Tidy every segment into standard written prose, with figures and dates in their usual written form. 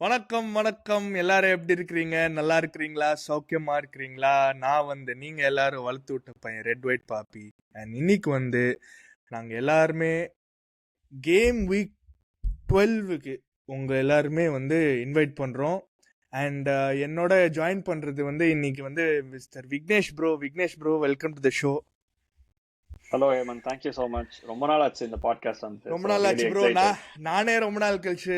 வணக்கம் வணக்கம். எல்லாரும் எப்படி இருக்கிறீங்க? நல்லா இருக்கிறீங்களா? சௌக்கியமா இருக்கிறீங்களா? நான் நீங்க எல்லாரும் வளர்த்து விட்ட பையன் ரெட் ஒயிட் பாப்பி. அண்ட் இன்னைக்கு நாங்க எல்லாருமே கேம் வீக் 12க்கு உங்க எல்லாருமே இன்வைட் பண்றோம். அண்ட் என்னோட ஜாயின் பண்றது இன்னைக்கு mister Vignesh bro welcome to the show. Hello Hemanth, thank you so much. ரொம்ப நாள் ஆச்சு இந்த பாட்காஸ்ட் வந்து. ரொம்ப நாள் ஆச்சு ப்ரோ. நானே ரொம்ப நாள் கழிச்சு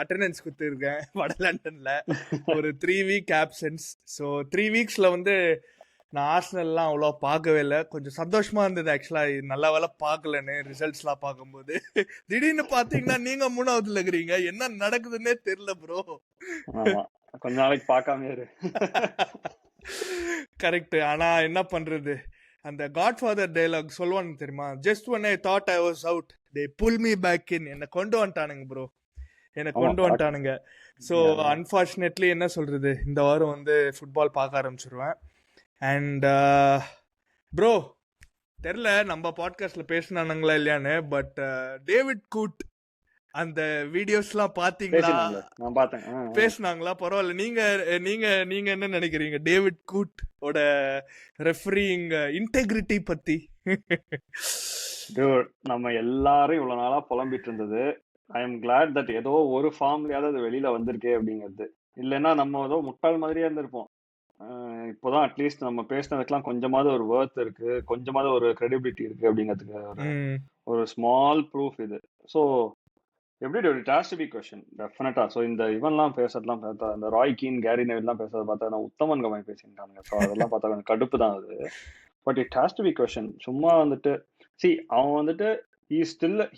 அட்டெண்டன்ஸ் கொடுத்துருக்கேன் வட லண்டன்ல. ஒரு 3 வீக் ஆப்சன்ஸ். ஸோ 3 வீக்ஸ்ல நான் ஆர்சனல்லாம் அவ்வளோ பார்க்கவே இல்லை. கொஞ்சம் சந்தோஷமா இருந்தது ஆக்சுவலா. நல்ல வேலை பார்க்கலன்னு ரிசல்ட்ஸ்லாம் பார்க்கும்போது. திடீர்னு பாத்தீங்கன்னா நீங்க 3ஆவதுல இருக்கிறீங்க. என்ன நடக்குதுன்னே தெரியல ப்ரோ. கொஞ்ச நாளைக்கு பார்க்காம இரு. கரெக்ட். ஆனா என்ன பண்றது, அந்த காட்ஃபாதர் டயலாக் சொல்லுவானுங்க தெரியுமா? Just when I thought I was out, they pull me back in. என்னை கொண்டு வந்துட்டானுங்க ப்ரோ, என்னை கொண்டு வந்துட்டானுங்க. ஸோ அன்ஃபார்ச்சுனேட்லி என்ன சொல்றது, இந்த வாரம் ஃபுட்பால் பார்க்க ஆரம்பிச்சிருவேன். அண்ட் ப்ரோ தெரில நம்ம பாட்காஸ்ட்ல பேசினானுங்களா இல்லையான்னு, பட் டேவிட் கூட் அந்த வீடியோஸ்லாம் பாத்தீங்களா? நான் பார்த்தேன். பேசுனாங்களா? பரவாயில்ல. நீங்க நீங்க நீங்க என்ன நினைக்கிறீங்க டேவிட் கூட் ஓட ரெஃபரிங் இன்டெகிரிட்டி பத்தி? நம்ம எல்லாரும் இவ்வளவு நாளா புலம்பிட்டு இருந்தது. ஐ எம் கிளாட் தட் ஏதோ ஒரு ஃபார்ம்லயாவது அது வெளியில வந்திருக்கே அப்படிங்கிறது. இல்லைன்னா நம்ம ஏதோ முட்டாள் மாதிரியே இருந்திருப்போம். இப்போதான் அட்லீஸ்ட் நம்ம பேசினதுக்கெல்லாம் கொஞ்சமாவது ஒரு வர்த் இருக்கு, கொஞ்சமாவது ஒரு கிரெடிபிலிட்டி இருக்கு அப்படிங்கிறதுக்கு ஒரு ஸ்மால் ப்ரூஃப் இது. ஸோ எப்படி it has to be question டெஃபினட்டா. ஸோ இந்த இவன்லாம் பேசுறதுலாம் பார்த்தா, இந்த ராய் கீன், கேரி நெவில்லாம் பேசுறத பார்த்தா நான் உத்தமன் கமாய் பேசிட்டானுங்க. ஸோ அதெல்லாம் பார்த்தா கொஞ்சம் கடுப்பு தான் அது. But it has to be question. சும்மா சி அவன்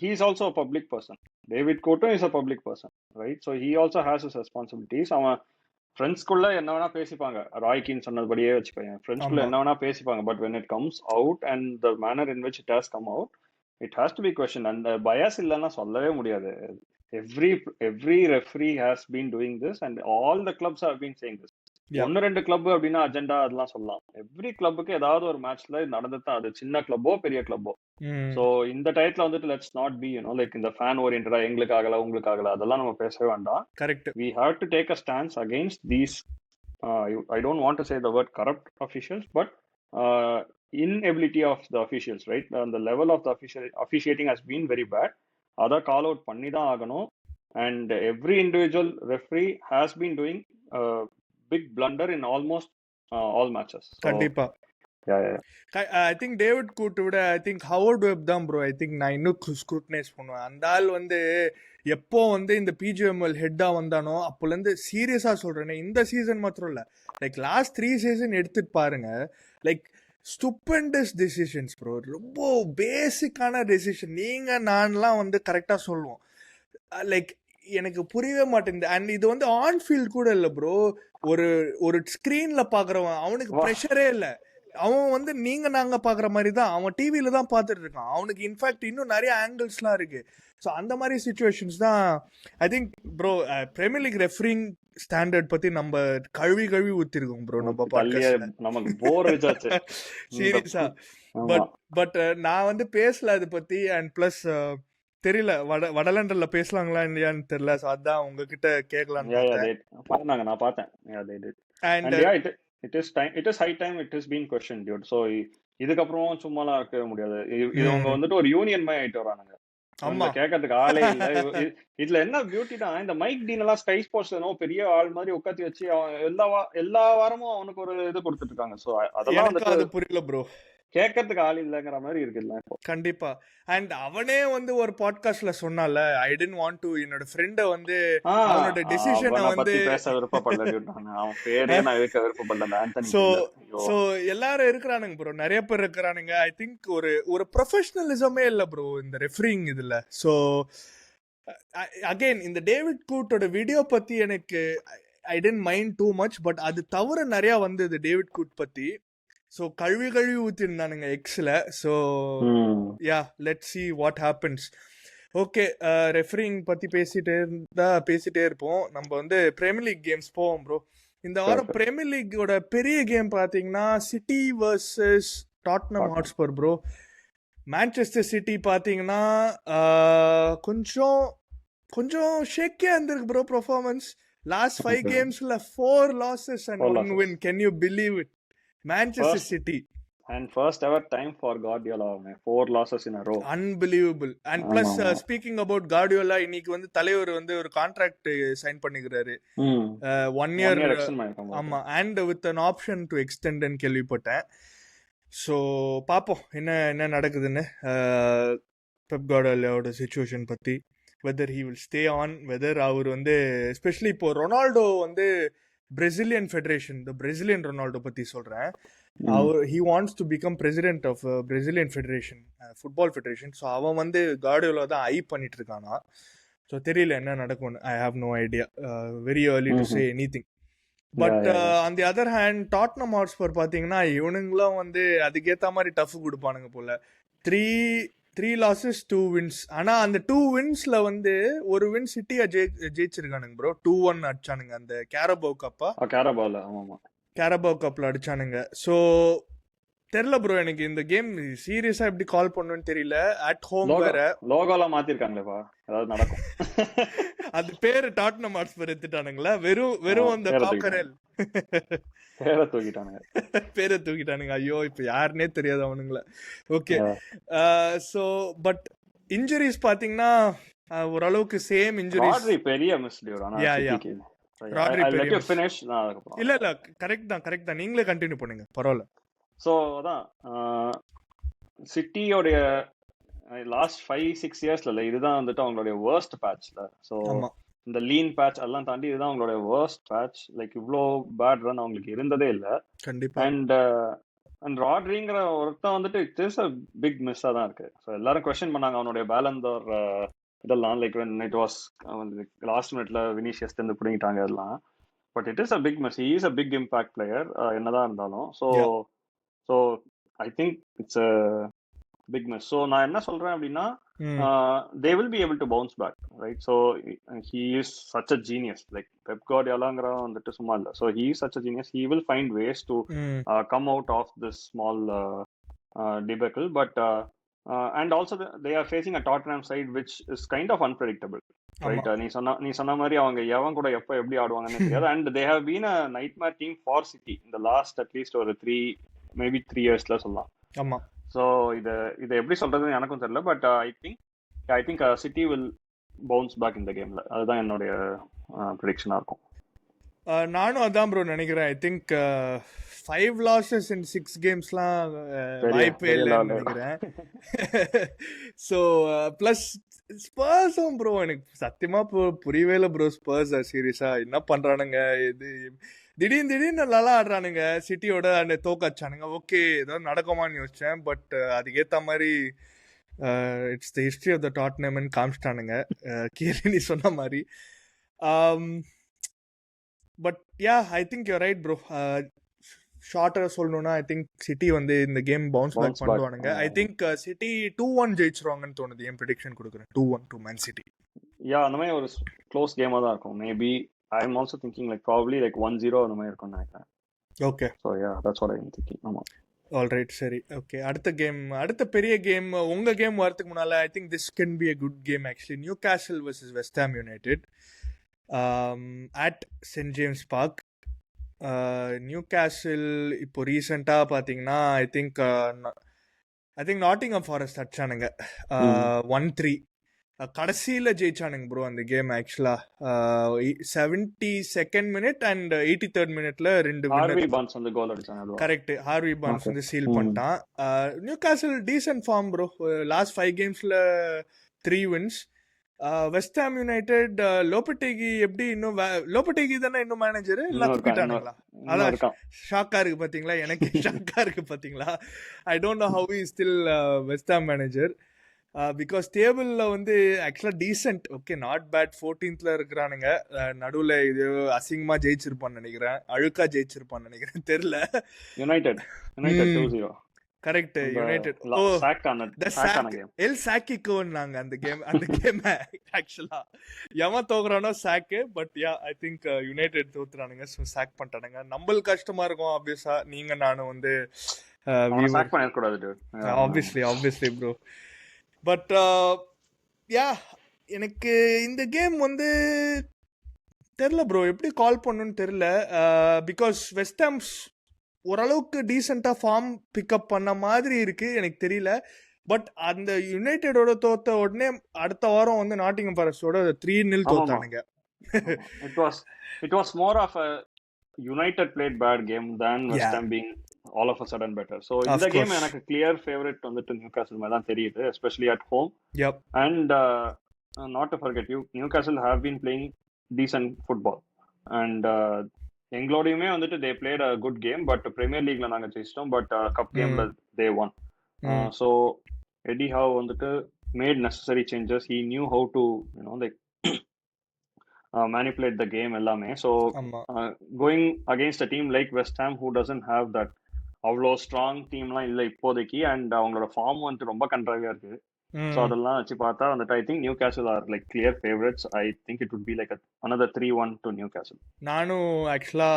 he is also a public person. David Coatum is a public person, right? So he also has his responsibilities. அவன் ஃப்ரெண்ட்ஸ்குள்ள என்ன வேணா பேசிப்பாங்க. ராய் கீன் சொன்னதுபடியே வச்சுக்கோங்க, ஃப்ரெண்ட்ஸ்குள்ள என்ன வேணா பேசிப்பாங்க. But when it comes out and the manner in which it has come out, it has to be questioned. And bias இல்லைன்னா சொல்லவே முடியாது. Every referee has been doing this and all the clubs have been saying this. 1-2 club அப்படின்னா agenda அதெல்லாம் சொல்லலாம். Every கிளப்புக்கு ஏதாவது ஒரு மேட்ச்ல நடந்துதான், அது சின்ன கிளப்போ பெரிய கிளப்போ. சோ இந்த டயத்துல லெட்ஸ் நாட் பி லைக் இந்த ஃபேன் ஓரியன்டா எங்களுக்கு ஆகல உங்களுக்கு ஆகல அதெல்லாம் நம்ம பேசவே வேண்டாம். Correct. We have to take a stance against these I don't want to say the word corrupt officials, but inability of the officials, right? The level of the officiating has been very bad. அதை call out பண்ணி தான் ஆகணும். And every individual referee has been doing big blunder in almost all matches. கண்டிப்பா. I think David Coote விட I think Howard Webb தான் bro. I think நான் இன்னும் scrutinise பண்ணுவேன். அந்த ஆள் எப்போ இந்த பிஜிஎம்எல் ஹெட்டா வந்தானோ அப்போலேருந்து சீரியஸா சொல்றேன், இந்த சீசன் மாத்திரம் இல்ல, லைக் லாஸ்ட் 3 சீசன் எடுத்துட்டு பாருங்க, லைக் ஸ்டூபண்டஸ் டெசிஷன்ஸ் ப்ரோ. ரொம்ப பேசிக்கான டெசிஷன். நீங்க நான்லாம் கரெக்டா சொல்லுவோம். லைக் எனக்கு புரியவே மாட்டேங்குது. அண்ட் இது ஆன் ஃபீல்ட் கூட இல்ல ப்ரோ. ஒரு ஸ்கிரீன்ல பாக்குறவன் அவனுக்கு ப்ரெஷரே இல்ல. அவன் நீங்க நாங்க பாக்குற மாதிரி தான், அவன் டிவில தான் பாத்துட்டு இருக்கான். அவனுக்கு இன்ஃபேக்ட் இன்னும் நிறைய ஆங்கிள்ஸ்லாம் இருக்கு. ஸோ அந்த மாதிரி சிச்சுவேஷன்ஸ் தான் I think bro Premier League refereeing standard பத்தி நம்ம கழுவி ஊத்திருக்கோம் ப்ரோ நம்ம பாட்காஸ்ட்ல. நமக்கு போர் அடிச்சாச்சு சீரியஸா. பட் நான் பேசல அது பத்தி. அண்ட் பிளஸ் தெரியல வடலண்டன்ல பேசலாங்களா இல்லையான்னு தெரியல. ஸோ அதான் உங்ககிட்ட கேட்கலாம். நான் பார்த்தேன். And it is high time it has been questioned, dude. So இதுக்கப்புறம் சும்மாலாம் இருக்க முடியாது. இது அவங்க ஒரு யூனியன் மாதிரி ஆயிட்டு வரானுங்க. கேட்கறதுக்கு ஆளே இல்ல. இதுல என்ன பியூட்டினா, இந்த மைக் டீன் எல்லாம் ஸ்கை ஸ்போர்ட்ஸ் பெரிய ஆள் மாதிரி உட்காந்து வச்சு அவன் எல்லா வாரமும் அவனுக்கு ஒரு இது கொடுத்துட்டு இருக்காங்க. சோ அதெல்லாம் அது புரியல ப்ரோ. கேட்கறதுக்கு ஆள் இல்லங்கிற மாதிரி இருக்குல்ல. கண்டிப்பா. அண்ட் அவனே ஒரு பாட்காஸ்ட்ல சொன்னால, ஐ டிடன்ட் வாண்ட் டு என்னோட ஃப்ரெண்ட அவனோட டிசிஷனை பேச விருப்பப்படல. அவன் பேரே நான் இருக்க விருப்பப்படல. ஆண்டனி. சோ எல்லாரும் இருக்கிறானுங்க ப்ரோ, நிறைய பேர் இருக்கிறானுங்க. ஐ திங்க் ஒரு ப்ரொஃபஷனலிசமே இல்ல ப்ரோ இந்த ரெஃபரிங் இதுல. சோ அகைன் இந்த டேவிட் கூட்டோட வீடியோ பத்தி எனக்கு I don't mind too much. But அது தவிர நிறைய வந்தது டேவிட் கூட் பத்தி. ஸோ கழுவி ஊற்றிருந்தானுங்க எக்ஸில். So yeah let's see what happens. Okay, referring பற்றி பேசிட்டே இருப்போம். நம்ம பிரீமியர் லீக் கேம்ஸ் போவோம் ப்ரோ. இந்த வாரம் பிரீமியர் லீக்கோட பெரிய கேம் பார்த்தீங்கன்னா city versus Tottenham Hotspur bro. Manchester city பார்த்தீங்கன்னா கொஞ்சம் கொஞ்சம் ஷேக்கியா இருந்திருக்கு bro performance. Last 5 கேம்ஸ்ல 4 losses and 1 win. Can you believe it? Manchester City. And first ever time for Guardiola, 4 losses in a row. Unbelievable. And plus speaking about Guardiola, இன்னைக்கு வந்து தலைவர் வந்து ஒரு contract sign பண்ணிக்கிறாரு. 1 year ஆமா, and with an option to extend ன்னு கேள்விப்பட்டேன். So பார்ப்போம் என்ன நடக்குதுன்னு பெப் கார்டியோலாவோட சிச்சுவேஷன் பற்றி. Whether he will stay on, whether அவர் வந்து எஸ்பெஷலி இப்போ ரொனால்டோ வந்து Brazilian federation, the Brazilian Ronaldo பற்றி சொல்கிறேன். அவர் he wants to become president of Brazilian federation, football federation. So அவன் வந்து கார்டியோலா தான் ஐ பண்ணிட்டு இருக்கானா. ஸோ தெரியல என்ன நடக்கும்னு. I have no idea, very early to say anything. But on the other hand Tottenham Hotspur பார்த்தீங்கன்னா இவனுங்களும் வந்து அதுக்கேற்ற மாதிரி டஃப் கொடுப்பானுங்க போல. 3 losses 2 wins. ஆனால் அந்த 2 winsல வந்து ஒரு வின் சிட்டியா ஜெயிச்சிருக்கானுங்க ப்ரோ. 2-1 அடிச்சானுங்க அந்த கேரபோ கப்பா. கேரபோ கப்ல அடிச்சானுங்க. ஸோ தெரியல ப்ரோ, எனக்கு இந்த கேம் சீரியஸா எப்படி கால் பண்ணுன்னு தெரியல. அட் ஹோம் வேற லோகோலாம் மாத்திருக்காங்களேப்பா, ஏதாவது நடக்கும். அது பேரு டாட்னம் ஹாட்ஸ்பர் எடுத்துட்டானுங்களா. வெறும் அந்த காக்கரல் பேரை தூக்கிட்டானுங்க. ஐயோ இப்ப யாருன்னே தெரியாது அவனுங்கள. ஓகே, சோ பட் இன்ஜுரிஸ் பாத்தீங்கன்னா ஓரளவுக்கு சேம் இன்ஜுரிஸ். பெரிய மிஸ் இல்ல கரெக்ட் தான், நீங்களே கண்டினியூ பண்ணுங்க, பரவாயில்ல. ஸோ அதான் சிட்டியோடைய லாஸ்ட் 5-6 இயர்ஸ்ல இதுதான் வந்துட்டு அவங்களுடைய வேர்ஸ்ட் பேட்ச்ல. ஸோ இந்த லீன் பேட்ச் எல்லாம் தாண்டி இதுதான் அவங்களுடைய வேர்ஸ்ட் பேட்ச். லைக் இவ்வளோ பேட் ரன் அவங்களுக்கு இருந்ததே இல்லை கண்டிப்பா. அண்ட் ராட்ரிங்கிற ஒருத்தன் வந்துட்டு இட் இஸ் அ பிக் மிஸ்ஸா தான் இருக்கு. ஸோ எல்லாரும் கொஸ்டின் பண்ணாங்க அவனுடைய பேலன்ஸ் இதெல்லாம். லைக் இட் வாஸ் லாஸ்ட் மினிட்ல வினிஷியஸ் இருந்து பிடிங்கிட்டாங்க இதெல்லாம். But it is a big miss. He is a big impact player என்னதான் இருந்தாலும். So I think it's a big miss. So நான் என்ன சொல்றேன் அப்படின்னா, they will be able to bounce back, right? So he is such a genius. Like Pep Guardiola வந்துட்டு சும்மா இல்ல. So he is such a genius. He will find ways to come out of this small debacle. But and also they are facing a Tottenham side which is kind of unpredictable, right? நீ சொன்ன மாதிரி அவங்க எவன் கூட எப்போ எப்படி ஆடுவாங்கன்னு தெரியாது. And they have been a nightmare team for City in the last at least ஒரு 3 yearsல சொல்லலாம். ஆமா. ஸோ இதை எப்படி சொல்றதுன்னு எனக்கும் தெரியல. But I think City will bounce back இந்த கேம்ல. அதுதான் என்னுடைய ப்ரெடிக்ஷனா இருக்கும். நானும் அதான் ப்ரோ நினைக்கிறேன். ஐ திங்க் 5 losses in 6 gameஸ்லாம் வாய்ப்பே இல்லைன்னு நினைக்கிறேன். ஸோ பிளஸ் ஸ்பர்ஸும் ப்ரோ எனக்கு சத்தியமா புரியவே இல்லை ப்ரோ. ஸ்பர்ஸ் சீரியஸா என்ன பண்றானுங்க, இது திடீர்னு நல்லா ஆடுறானுங்க. சிட்டியோட அந்த தோக்காச்சானுங்க. ஓகே ஏதோ நடக்குமான்னு யோசிச்சேன். பட் அதுக்கேற்ற மாதிரி it's the history of the டாட்னம்னு காமிச்சிட்டானுங்க கீழே நீ சொன்ன மாதிரி. But yeah I think you right bro. ஷார்ட்டராக சொல்லணும்னா ஐ திங்க் சிட்டி வந்து இந்த கேம் பவுன்ஸ் பேக் பண்ணுவானுங்க. ஐ திங்க் சிட்டி 2-1 ஜெயிச்சிருவாங்கன்னு தோணுது. என் ப்ரெடிக்ஷன் கொடுக்குறேன் 2-1 to Man City. யா அந்த மாதிரி ஒரு க்ளோஸ் கேமாக தான் இருக்கும். Maybe I am also thinking like probably like 1-0 அந்த மாதிரி இருக்கும்னு நினைக்கிறேன். Okay, so yeah that's what I am thinking. ஆமா, ஆல் ரைட், சரி. ஓகே, அடுத்த பெரிய கேம் உங்க கேம் வரதுக்கு முன்னால ஐ think this can be a good game actually. Newcastle versus West Ham United at St James Park. Newcastle இப்போ ரீசெண்டாக பார்த்தீங்கன்னா ஐ திங்க் நாட்டிங்ஹாம் ஃபாரஸ்ட் அடிச்சானுங்க 1-3. கடைசியில் ஜெயிச்சானுங்க ப்ரோ அந்த கேம். ஆக்சுவலாக 72nd minute and 83rd minuteல 2 கரெக்ட். ஹார்வி பான்ஸ் வந்து seal பண்ணிட்டான். Newcastle decent form bro. Last 5 gamesல 3 wins. West Ham United Lopetegui எப்படி இன்னும் லோபடேகி தானே இன்னும் மேனேஜர் எல்லாம் தூக்கிட்டானுங்களா? அதான் ஷாக்கா இருக்கு பாத்தீங்களா, எனக்கு ஷாக்கா இருக்கு பாத்தீங்களா. I don't know how is still West Ham manager because டேபிள்ல வந்து actually decent, okay not bad. 14th இருக்கிறானுங்க. நடுவில் இது அசிங்கமா ஜெயிச்சிருப்பான்னு நினைக்கிறேன், அழுக்கா ஜெயிச்சிருப்பான்னு நினைக்கிறேன், தெரியல. United 2-0 correct. யுனைடெட் எல் சாக்கிக்கோன்னாங்க அந்த கேம் ஆக்சுவலா. எவன் தோக்குறானோ சாக்கு. But yeah I think United தோத்துறானுங்க. ஸோ சாக் பண்ணிட்டானுங்க. நம்மளுக்கு கஷ்டமா இருக்கும் ஆப்வியஸா. நீங்க நானும் வந்து ஆப்வியஸ்லி ப்ரோ. பட் யா எனக்கு இந்த கேம் வந்து தெரில ப்ரோ, எப்படி கால் பண்ணுன்னு தெரில. பிகாஸ் வெஸ்ட் ஹாம்ஸ் ஓரளவுக்கு டீசெண்டாக ஃபார்ம் பிக்கப் பண்ண மாதிரி இருக்கு, எனக்கு தெரியல. பட் அந்த யுனைடெடோட தோத்த உடனே அடுத்த வாரம் வந்து Nottingham ஃபாரஸ்டோட 3-0 தோத்தானுங்க. It was more of a United played bad game than West Ham being all of a sudden better. So in the game எனக்கு clear favorite வந்துட்டு நியூகாசில் மாதிரி தான் தெரியுது, especially at home. And not to forget, Newcastle have been playing decent football. And எங்களோடையுமே வந்துட்டு they played a good game, but Premier Leagueல நாங்க ஜெயிச்சிட்டோம், but cup gameல they won. So Eddie Howe வந்துட்டு made necessary changes. He knew how to, like manipulate the game எல்லாமே. So going against a team like West Ham who doesn't have that அவ்வளோ strong டீம்லாம் இல்லை இப்போதைக்கு, and அவங்களோட form வந்துட்டு ரொம்ப கண்ட்ராவியா இருக்கு. So அதெல்லாம் வச்சு பார்த்தா வந்துட்டு I think Newcastle are like clear favourites. I think it would be like another 3-1 to Newcastle. நானும் ஆக்சுவலா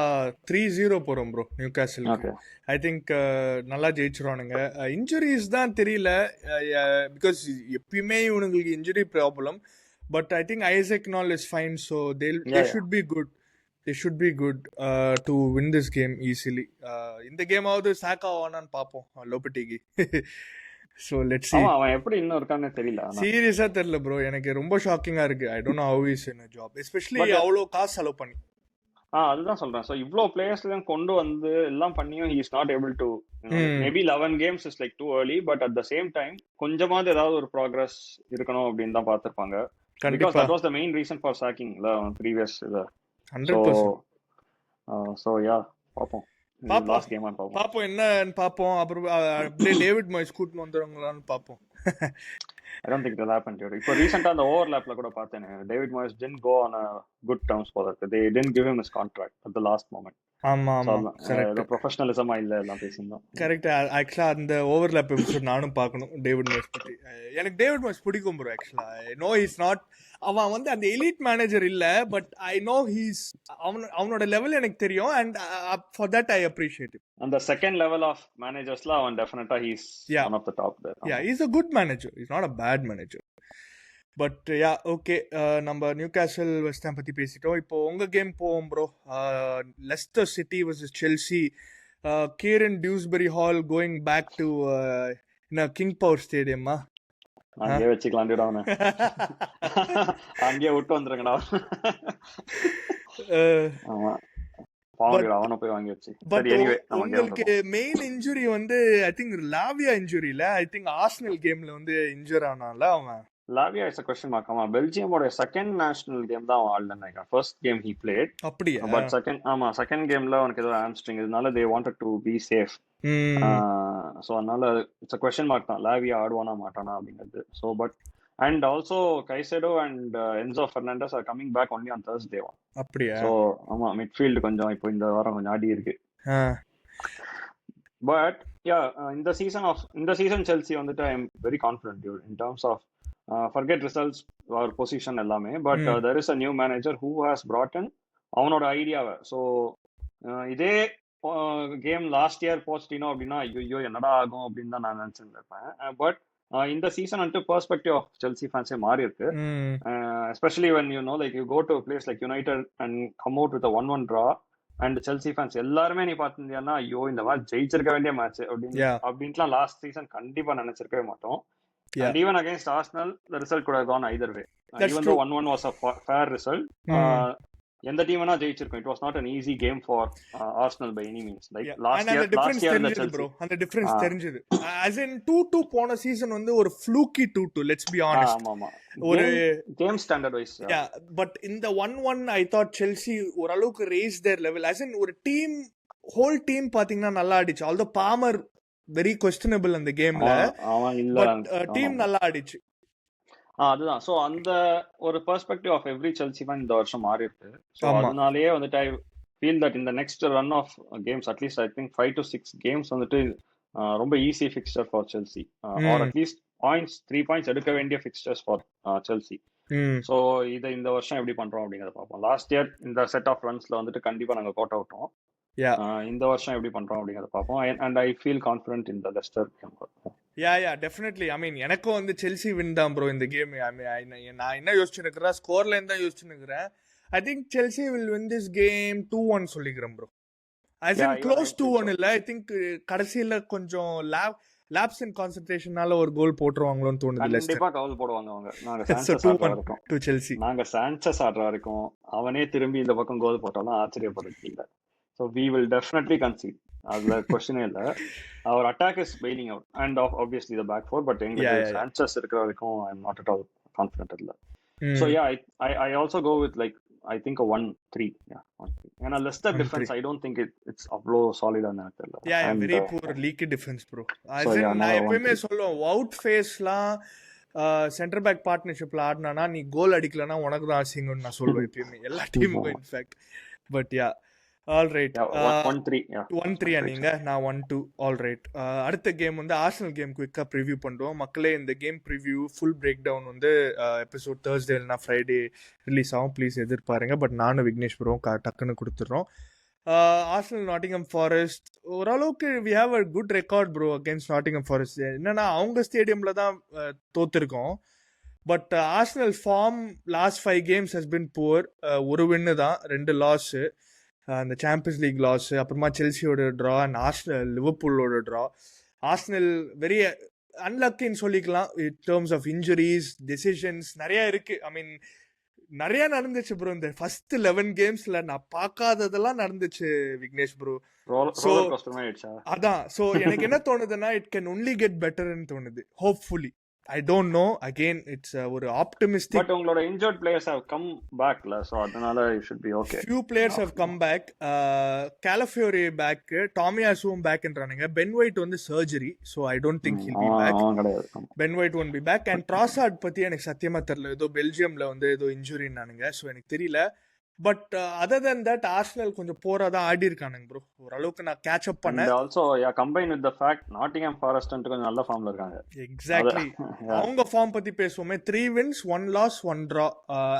3-0 போறோம் ப்ரோ நியூகாசில். ஐ திங்க் நல்லா ஜெயிச்சிருவானுங்க. இன்ஜுரிஸ் தான் தெரியல, பிகாஸ் எப்பயுமே இவனுங்களுக்கு injury problem. But I think Isak now is fine, so they should be good. They should be good to win this game easily. இந்த கேமாவது சாக்கா வானான்னு பாப்போம் லோபட்டிக்கு. So let's see. அவன் எப்படி இன்னும் இருக்கானே தெரியல, சீரியஸா தெரியல ப்ரோ. எனக்கு ரொம்ப ஷாக்கிங்கா இருக்கு. I don't know how he is in a job, especially அவ்வளோ காசு செலவு பண்ணி. அதுதான் சொல்றேன். ஸோ இவ்வளோ பிளேயர்ஸ் கொண்டு வந்து எல்லாம் பண்ணியும் he is not able to, maybe 11 games is like too early, but at the same time கொஞ்சமாவது ஏதாவது ஒரு ப்ராக்ரஸ் இருக்கணும் அப்படின்னு தான் பார்த்திருப்பாங்க. Because that was the main reason for sacking the previous 100%. So yeah, பாப்போம் லாஸ்ட் கேம் பாப்போம் என்னன்னு பாப்போம். அப்புறம் அப்படியே டேவிட் மாய்ஸ் கூட்டிட்டு வந்துருவாங்களான்னு பாப்போம். I don't think it will happen, dude. இப்போ ரீசெண்டா அந்த ஓவர்லாப்ல கூட பார்த்தேன், David Moyes didn't go on a good terms for that. They didn't give him his contract at the last moment. ஆமா கரெக்ட். ப்ரொஃபஷனலிசமா இல்ல எல்லாம் பேசினோம். கரெக்ட். ஆக்சுவலா அந்த ஓவர்லாப் எபிசோட் நானும் பார்க்கணும் டேவிட் மாய்ஸ் பத்தி. எனக்கு டேவிட் மாய்ஸ் பிடிக்கும் ப்ரோ. ஆக்சுவலா I know he is not, அவன் வந்து அந்த எலிட் மேனேஜர் இல்ல, பட் ஐ நோ ஹீஸ் அவனோட லெவல் எனக்கு தெரியும், and for that I appreciate him. அந்த செகண்ட் லெவல் ஆஃப் மேனேஜர்ஸ்ல அவன் டெஃபினட்டா he's one of the top there. Yeah, he's a good manager. He's not a bad manager. But yeah okay, நம்ம Newcastle West Ham பத்தி பேசிட்டோம். இப்போ உங்க game போவோம் bro. Leicester City vs Chelsea. Keeran Dewsbury Hall going back to King Power ஸ்டேடியமா? அங்கேயே வச்சுக்கலாம், அங்கேயே விட்டு வந்துருங்கடா. ஆமா, அவனை போய் வாங்கி வச்சு. உங்களுக்கு மெயின் இன்ஜுரி வந்து ஐ திங்க் லாவியா இன்ஜுரியில, ஐ திங்க் ஆர்சனல் கேம்ல வந்து இன்ஜூர் ஆனால அவன். Lavia is a question mark. அவன் பெல்ஜியமோட செகண்ட் நேஷனல் கேம் தான் அவன் ஆடலன்னு நினைக்கிறேன். First game he played. அப்படியே. பட் செகண்ட் கேம்ல அவனுக்கு ஏதோ ஹாம்ஸ்ட்ரிங் இதனால they wanted to be safe. So அதனால இட்ஸ் a question mark தான், லாவியா ஆடுவானா மாட்டானா அப்படிங்கிறது. So but and also Caicedo and Enzo Fernandez are coming back only on Thursday. அப்படியே. ஸோ ஆமா, மிட்ஃபீல்டு கொஞ்சம் இப்போ இந்த வாரம் கொஞ்சம் ஆடி இருக்கு. பட் யா, இந்த சீசன் செல்சி வந்துட்டு I am very confident in terms of forget results or position எல்லாமே. But there is a new manager who has brought in அவனோட ஐடியாவை. ஸோ இதே கேம் லாஸ்ட் இயர் போஸ்டினோ அப்படின்னா ஐயோ என்னடா ஆகும் அப்படின்னு தான் நான் நினைச்சிருந்தேன். பட் இந்த சீசன் வந்துட்டு பெர்ஸ்பெக்டிவ் ஆஃப் செல்சி ஃபேன்ஸே மாறி இருக்கு. Especially when you know like you go to a place like United and come out with a 1-1 draw, and Chelsea fans எல்லாருமே நீ பார்த்திருந்தியானா ஐயோ இந்த மாதிரி ஜெயிச்சிருக்க வேண்டிய மேட்ச் அப்படின்ட்டுலாம் லாஸ்ட் சீசன் கண்டிப்பா நினைச்சிருக்கவே மாட்டோம். And even against Arsenal, the result could have gone either way. Even though 1-1 was a fair result, எந்த டீம்னா ஜெயிச்சிருக்கும். It was not an easy game for Arsenal by any means. Like last year the Chelsea bro, and the difference தெரிஞ்சது. As in 2-2 போன season வந்து ஒரு fluky 2-2, let's be honest. ஆமா ஒரு game standard wise. Yeah, but in the 1-1 I thought Chelsea ஓரளவுக்கு raised their level. As in ஒரு team whole team பாத்தீங்கன்னா நல்லா ஆடிச்சு. although Palmer very questionable அந்த கேம்ல, பட் டீம் நல்லா ஆடிச்சு. அதுதான். சோ அந்த ஒரு perspective of every Chelsea fan இந்த வருஷம் மாறி இருக்கு. சோ அதனாலேயே வந்துட்டு ஐ ஃபீல் தட் இந்த next run of games at least I think 5 to 6 games வந்துட்டு ரொம்ப easy fixture for Chelsea, or at least 3 points எடுக்க வேண்டிய ஃபிக்ஸ்சர்ஸ் ஃபார் செல்சி. சோ இதை இந்த வருஷம் எப்படி பண்றோம் அப்படிங்கறத பார்ப்போம். லாஸ்ட் இயர் இந்த செட் ஆஃப் ரன்ஸ்ல வந்துட்டு கண்டிப்பா நாங்க கோட் அவுட்டோம். இந்த வருஷம் எப்படி பண்றோம் அப்படிங்கறத பார்ப்போம். And I feel confident in the Leicester game. Yeah definitely. I mean எனக்கும் வந்து செல்சி வின் தான் ப்ரோ இந்த கேம். நான் என்ன யோசிச்சுருக்கிறேன், ஸ்கோர் லைன் தான் யோசிச்சுருக்கிறேன். I think Chelsea will win this game 2-1 சொல்லிக்கிறேன் ப்ரோ. as in close 2-1 இல்ல. ஐ திங்க் கடைசியில கொஞ்சம் லாப்ஸ் இன் கான்சென்ட்ரேஷனால ஒரு கோல் போட்டுருவாங்களோன்னு தோணுது. கண்டிப்பா கோல் போடுவாங்க அவங்க. நாங்க சான்சஸ் ஆடுற வரைக்கும் டு செல்சி, நாங்க சான்சஸ் ஆடுற வரைக்கும் அவனே திரும்பி இந்த பக்கம் கோல் போட்டாலும் ஆச்சரியப்படுறது இல்ல. so we will definitely concede. அதுல क्वेश्चनே இல்ல. our attack is bailing out and obviously the back four, but எங்களுக்கு சான்சஸ் இருக்கிற வரைக்கும் I am not at all confident இல்ல. so yeah, I also go with like I think a 1-3. Yeah, 1-3. And a Leicester defense, I don't think it's அவ்வளோ solid ஆன தெரியல. Yeah, very poor leaky defense bro. நான் எப்பவுமே சொல்லுவேன், out ஃபேஸ்லாம் centre back பார்ட்னர்ஷிப்ல ஆடினா நீ கோல் அடிக்கலன்னா உனக்கு தான் அசிங்கம்னு நான் சொல்லுவேன் எப்பயுமே, எல்லா டீமுக்கும் in fact. But yeah all right. 1-3 நீங்க, நான் 1-2. All right. அடுத்த கேம் வந்து ஆர்சனல் கேம் குயிக்கா ப்ரிவியூ பண்ணுவோம் மக்களே. இந்த game preview full break down வந்து எபிசோட் தேர்ஸ்டே இல்லைனா ஃப்ரைடே ரிலீஸ் ஆகும். ப்ளீஸ் எதிர்பாருங்க. பட் நானும் விக்னேஷ் ப்ரோவும் டக்குன்னு கொடுத்துட்றோம். ஆர்சனல் நாட்டிங்ஹாம் ஃபாரஸ்ட் ஓரளவுக்கு we have a good record bro against Nottingham Forest. என்னன்னா அவங்க ஸ்டேடியம்ல தான் தோத்துருக்கோம். But Arsenal form last 5 games has been poor. ஒரு வின்னு தான், 2 லாஸு. அந்த சாம்பியன்ஸ் லீக் லாஸ், அப்புறமா செல்சியோட ட்ரா அண்ட் ஆர்சனல் லிவர்பூலோட ட்ரா. ஆர்சனல் வெரி அன்லக்கின்னு சொல்லிக்கலாம் in terms of injuries, decisions நிறைய இருக்கு. ஐ மீன் நிறைய நடந்துச்சு ப்ரோ இந்த ஃபர்ஸ்ட் 11 games நான் பார்க்காததெல்லாம் நடந்துச்சு விக்னேஷ் ப்ரோ. அதான் சோ எனக்கு என்ன தோணுதுன்னா இட் கேன் ஒன்லி கெட் பெட்டர்னு தோணுது. Hopefully I don't know, again it's ஒரு optimistic, but உங்களோட injured players have come back la, so அதனால you should be okay. Few players have come back. Calafiori back, Tomiyasu back என்றானுங்க. Ben White வந்து surgery, so I don't think he'll be back. Ben White won't be back. And Trossard பத்தி எனக்கு சத்தியமா தெரியல, ஏதோ பெல்ஜியம்ல வந்து ஏதோ இன்ஜுரினானுங்க, so எனக்கு தெரியல. But other then that Arsenal கொஞ்சம் போரா தான் ஆடி இருக்கானுங்க ப்ரோ. ஓரளவுக்கு நான் கேட்ச் அப் பண்ணேன். And also yeah, combined with the fact Nottingham Forest கொஞ்சம் நல்ல ஃபார்ம்ல இருக்காங்க. எக்ஸாக்ட்லி. அவங்க ஃபார்ம் பத்தி பேசுவோமே, 3 wins 1 loss 1 draw.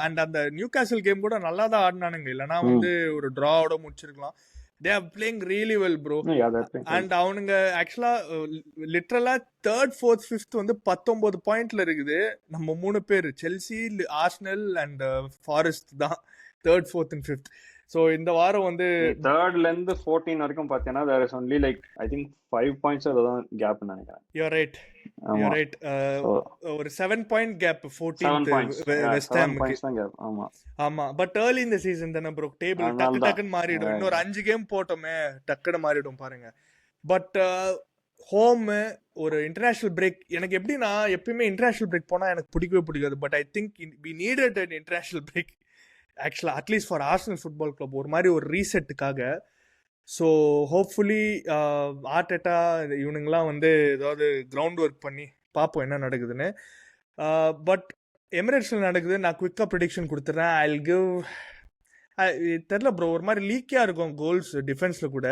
அண்ட் அந்த நியூகாசல் கேம் கூட நல்லா தான் ஆடினானுங்க, இல்லனா வந்து ஒரு டிராவோட முடிச்சிருக்கலாம். they are playing really well bro. and அவனுங்க ஆக்சுவலா லிட்டரலா 3rd 4th 5th வந்து 19 பாயிண்ட்ல இருக்குது. நம்ம 3 பேர் செல்சி, ஆர்சனல் அண்ட் ஃபாரஸ்ட் தான் 3rd 4th and 5th. so இந்த வாரம் வந்து 3rd ல இருந்து 14 வரைக்கும் பார்த்தீங்கன்னா there is only like I think 5 points அதான் கேப் நினைக்கிறேன். you're right. ஒரு 7 point gap 14th வெஸ்ட் ஹாம்க்கு தான் கேப். ஆமா but early in the season தான bro, டேபிள் டக்குன்னு மாறிடும். இன்னொரு 5 கேம் போட்டோமே டக்குன்னு மாறிடும் பாருங்க. பட் ஹோம் ஒரு இன்டர்நேஷனல் பிரேக் எனக்கு எப்படின்னா, எப்பயுமே இன்டர்நேஷனல் பிரேக் போனா எனக்கு பிடிக்கவே பிடிக்காது. But I think we needed an international break ஆக்சுவலா, at least for Arsenal football club ஒரு மாதிரி ஒரு ரீசெட்டுக்காக. ஸோ ஹோப்ஃபுல்லி ஆர்டெட்டா இவனுங்கெல்லாம் வந்து ஏதாவது கிரவுண்ட் ஒர்க் பண்ணி பார்ப்போம் என்ன நடக்குதுன்னு. பட் எமிரேட்ஸில் நடக்குது. நான் குவிக்காக ப்ரிடிக்ஷன் கொடுத்துட்றேன். ஐ வில் கிவ், தெரில ப்ரோ, ஒரு மாதிரி லீக்கியாக இருக்கும் கோல்ஸ் டிஃபென்ஸில் கூட.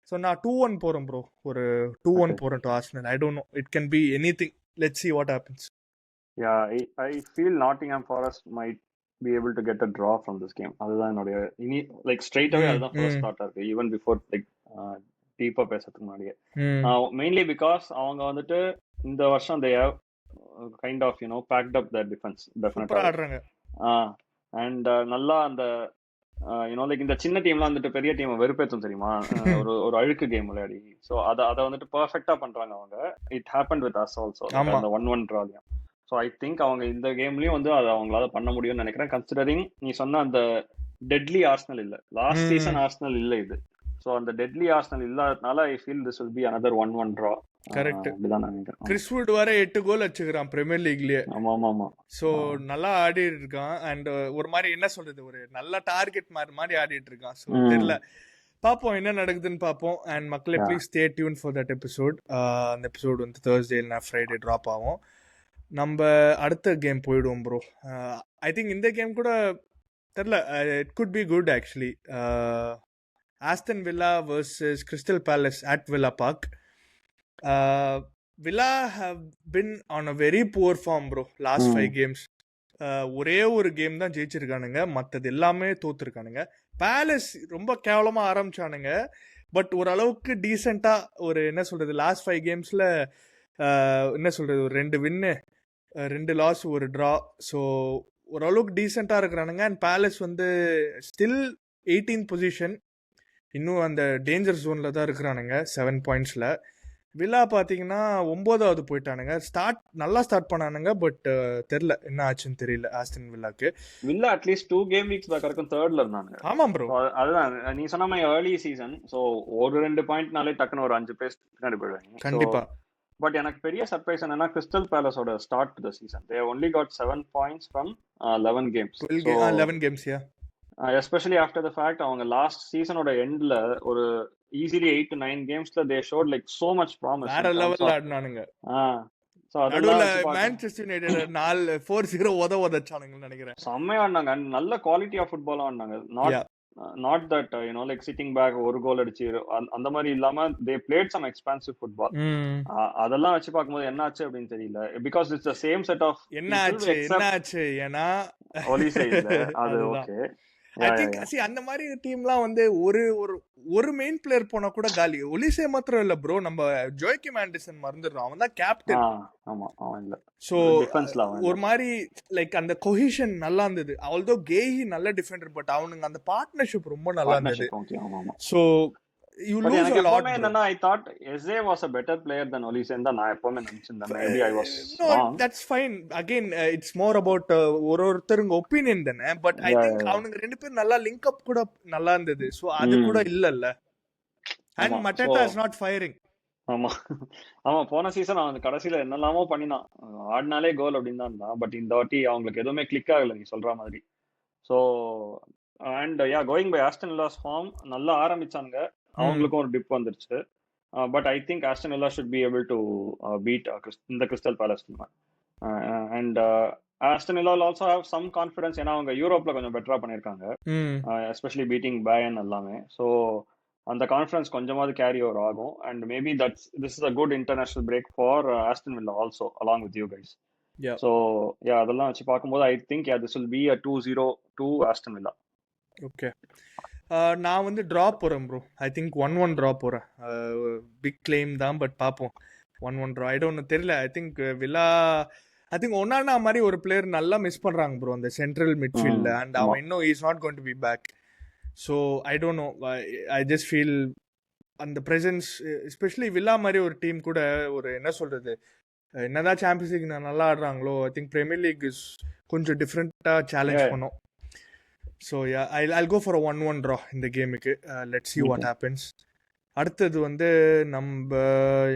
ஸோ நான் 2-1 போகிறேன் ப்ரோ. ஒரு 2-1 போகிறேன் to Arsenal. I don't no, it can be any thing. Let's see what happens. Yeah, I feel Nottingham Forest might be able to get a draw from this game. அதுதான் என்னோட like straight away அதுதான் first thought இருக்கு, even before like டீப்பா பேசுறதுக்கு முன்னாடியே. mainly because அவங்க வந்துட்டு இந்த வருஷம் they have kind of you know packed up their defense definitely ஆடுறாங்க. and நல்லா அந்த you know like இந்த சின்ன டீம்லாம் வந்துட்டு பெரிய டீமை வெறுப்பேத்தும் தெரியுமா, ஒரு அழுக்கு கேம் விளையாடி. ஸோ அதை வந்துட்டு பர்ஃபெக்டா பண்றாங்க அவங்க. It happened with us also, அந்த 1-1 டிராலையும். ஸோ ஐ திங்க் அவங்க இந்த கேம்லயும் வந்து அதை அவங்களால பண்ண முடியும்னு நினைக்கிறேன். கன்சிடரிங் நீ சொன்ன அந்த டெட்லி ஆர்சனல் இல்ல, லாஸ்ட் சீசன் ஆர்சனல் இல்ல இது. ஸோ அந்த டெட்லி ஆர்சனல் இல்லாதனால I feel this will be another 1-1 draw. Correct. Chris Wood வர 8 கோல் அடிச்சுக்கிறான் பிரீமியர் லீக்லயே. ஆமா. சோ நல்லா ஆடி இருக்கான். அண்ட் ஒரு மாதிரி என்ன சொல்றது, ஒரு நல்ல டார்கெட் மாதிரி ஆடிட்டு இருக்கான். சோ தெரியல, பாப்போம் என்ன நடக்குதுன்னு பாப்போம். அண்ட் மக்களே please stay tuned for that episode. அந்த எபிசோட் வந்து தேர்ஸ்டே இல்லைனா ஃப்ரைடே ட்ராப் ஆகும். நம்ம அடுத்த கேம் போயிடுவோம் ப்ரோ. ஐ திங்க் இந்த கேம் கூட தெரில, it could be good actually. Aston Villa versus Crystal Palace at Villa Park. Villa have been on a very poor form bro last 5 games. ஒரே ஒரு game தான் ஜெயிச்சிருக்கானுங்க, மற்றது எல்லாமே தோத்துருக்கானுங்க. பேலஸ் ரொம்ப கேவலமாக ஆரம்பிச்சானுங்க, பட் ஓரளவுக்கு டீசெண்டாக ஒரு என்ன சொல்றது லாஸ்ட் 5 gamesல என்ன சொல்றது, ஒரு 2 வின்னு 2 லாஸ் ஒரு ட்ரா. ஸோ ஓரளவுக்கு டீசெண்டாக இருக்கிறானுங்க. அண்ட் பேலஸ் வந்து ஸ்டில் 18th பொசிஷன், இன்னும் அந்த டேஞ்சர் ஜோனில் தான் இருக்கிறானுங்க 7 பாயிண்ட்ஸில். வில்லா பார்த்தீங்கன்னா 9வது போயிட்டானுங்க. நல்லா ஸ்டார்ட் பண்ணானுங்க, பட் தெரில என்ன ஆச்சுன்னு தெரியல ஆஸ்டன் வில்லாக்கு. Villa at least 2 game weeks back வரைக்கும் 3rd இருந்தாங்க. ஆமாம் ப்ரோ, அதுதான் நீ சொன்ன மாதிரி ஏர்லி சீசன். ஸோ ஒரு 2 பாயிண்ட்னாலே டக்குன்னு ஒரு 5 பிளேஸ் பின்னாடி போயிடுவாங்க கண்டிப்பா. பட் எனக்கு பெரிய சர்ப்ரைஸ் என்னன்னா கிறிஸ்டல் பேலஸோட start the season they only got 7 points from 11 games. 11 games yeah. Especially after the fact அவங்க லாஸ்ட் சீசனோட எண்ட்ல ஒரு ஈஸிலி 8 to 9 கேம்ஸ்ல they showed like so much promise. வேற லெவல்ல ஆடுனானுங்க. சோ நடுவுல மான்செஸ்டர் யுனைட்டட் 4-0 உதச்சானுங்கன்னு நினைக்கிறேன். செம்மையா ஆடினாங்க, நல்ல குவாலிட்டி ஆஃப் ஃபுட்பாலா ஆடினாங்க. Not that like sitting back ஒரு கோல் அடிச்சு அந்த மாதிரி இல்லாம they plate some expansive football. அதெல்லாம் வச்சு பார்க்கும்போது என்ன ஆச்சு அப்படின்னு தெரியல. Because it's the same set of என்ன ஆச்சு ஏன்னா ஒலிசே இல்ல. அது ஓகே. ஐ திங்க் அந்த மாதிரி டீம்லாம் வந்து ஒரு மெயின் பிளேயர் போனா கூட காலி. ஒலிசே மாத்திரம் இல்ல ப்ரோ, நம்ம ஜோய்கிம் ஆண்டர்சன் மறந்துடுறோம், அவன் தான் கேப்டன். ஆமா அவன் இல்ல. சோ ஒரு மாதிரி லைக் அந்த கொஹிஷன் நல்லா இருந்தது. ஆல்தோ கேஹி நல்ல டிஃபெண்டர், பட் அவனுங்க அந்த பார்ட்னர்ஷிப் ரொம்ப நல்லா இருந்தது. So you lose a lot. I thought Eze was a better player than Olise and நான் எப்பவுமே நினைச்சிருந்தேன். Maybe I was wrong. That's fine. Again, it's more about ஒருத்தருங்க ஒபினியன் தானே. பட் I think அவனுங்க ரெண்டு பேரும் நல்லா லிங்க் அப் கூட நல்லா இருந்தது. சோ அது கூட இல்லல்ல. And Mateta is not firing. ஆமா போன சீசன் அவன் கடைசியில என்னெல்லாமோ பண்ணினான், ஆடினாலே கோல் அப்படின்னு தான் இருந்தான். பட் இந்த வாட்டி அவங்களுக்கு எதுவுமே கிளிக் ஆகல நீ சொல்ற மாதிரி. So and going by Aston Villa's form நல்லா ஆரம்பிச்சாங்க, அவங்களுக்கும் ஒரு டிப் வந்துருச்சு. But I think Aston Villa should be able to beat இந்த Crystal Palace. And Aston Villa will also have some confidence, ஏன்னா அவங்க யூரோப்ல கொஞ்சம் பெட்டரா பண்ணிருக்காங்க, எஸ்பெஷலி பீட்டிங் பயன் எல்லாமே. ஸோ அந்த கான்ஃபிடன்ஸ் கொஞ்சமாவது கேரி ஓவர் ஆகும். And maybe this is a good international break for Aston villa also along with you guys. So அதெல்லாம் வச்சு பார்க்கும்போது ஐ think this will be a 2-0 to Aston villa. Okay, நான் வந்து ட்ரா போகிறேன் bro. I think 1-1 draw போகிறேன். Big claim தான், but பார்ப்போம். 1-1 draw. I don't தெரியல. ஐ திங்க் வில்லா ஒன்னானா மாதிரி ஒரு பிளேயர் நல்லா மிஸ் பண்ணுறாங்க ப்ரோ அந்த சென்ட்ரல் மிட்ஃபீல்டில். அண்ட் அவன் இன்னும் is not going to be back. So I don't know, I just feel அந்த ப்ரெசன்ஸ், எஸ்பெஷலி வில்லா மாதிரி ஒரு டீம் கூட ஒரு என்ன சொல்கிறது, என்னதான் சாம்பியன்ஸ் லீக் நல்லா ஆடுறாங்களோ, I think Premier League is கொஞ்சம் டிஃப்ரெண்ட்டாக சேலஞ்ச் பண்ணோம். So I'll go for a 1-1 draw இந்த கேமுக்கு. let's see what happens. அடுத்தது வந்து நம்ம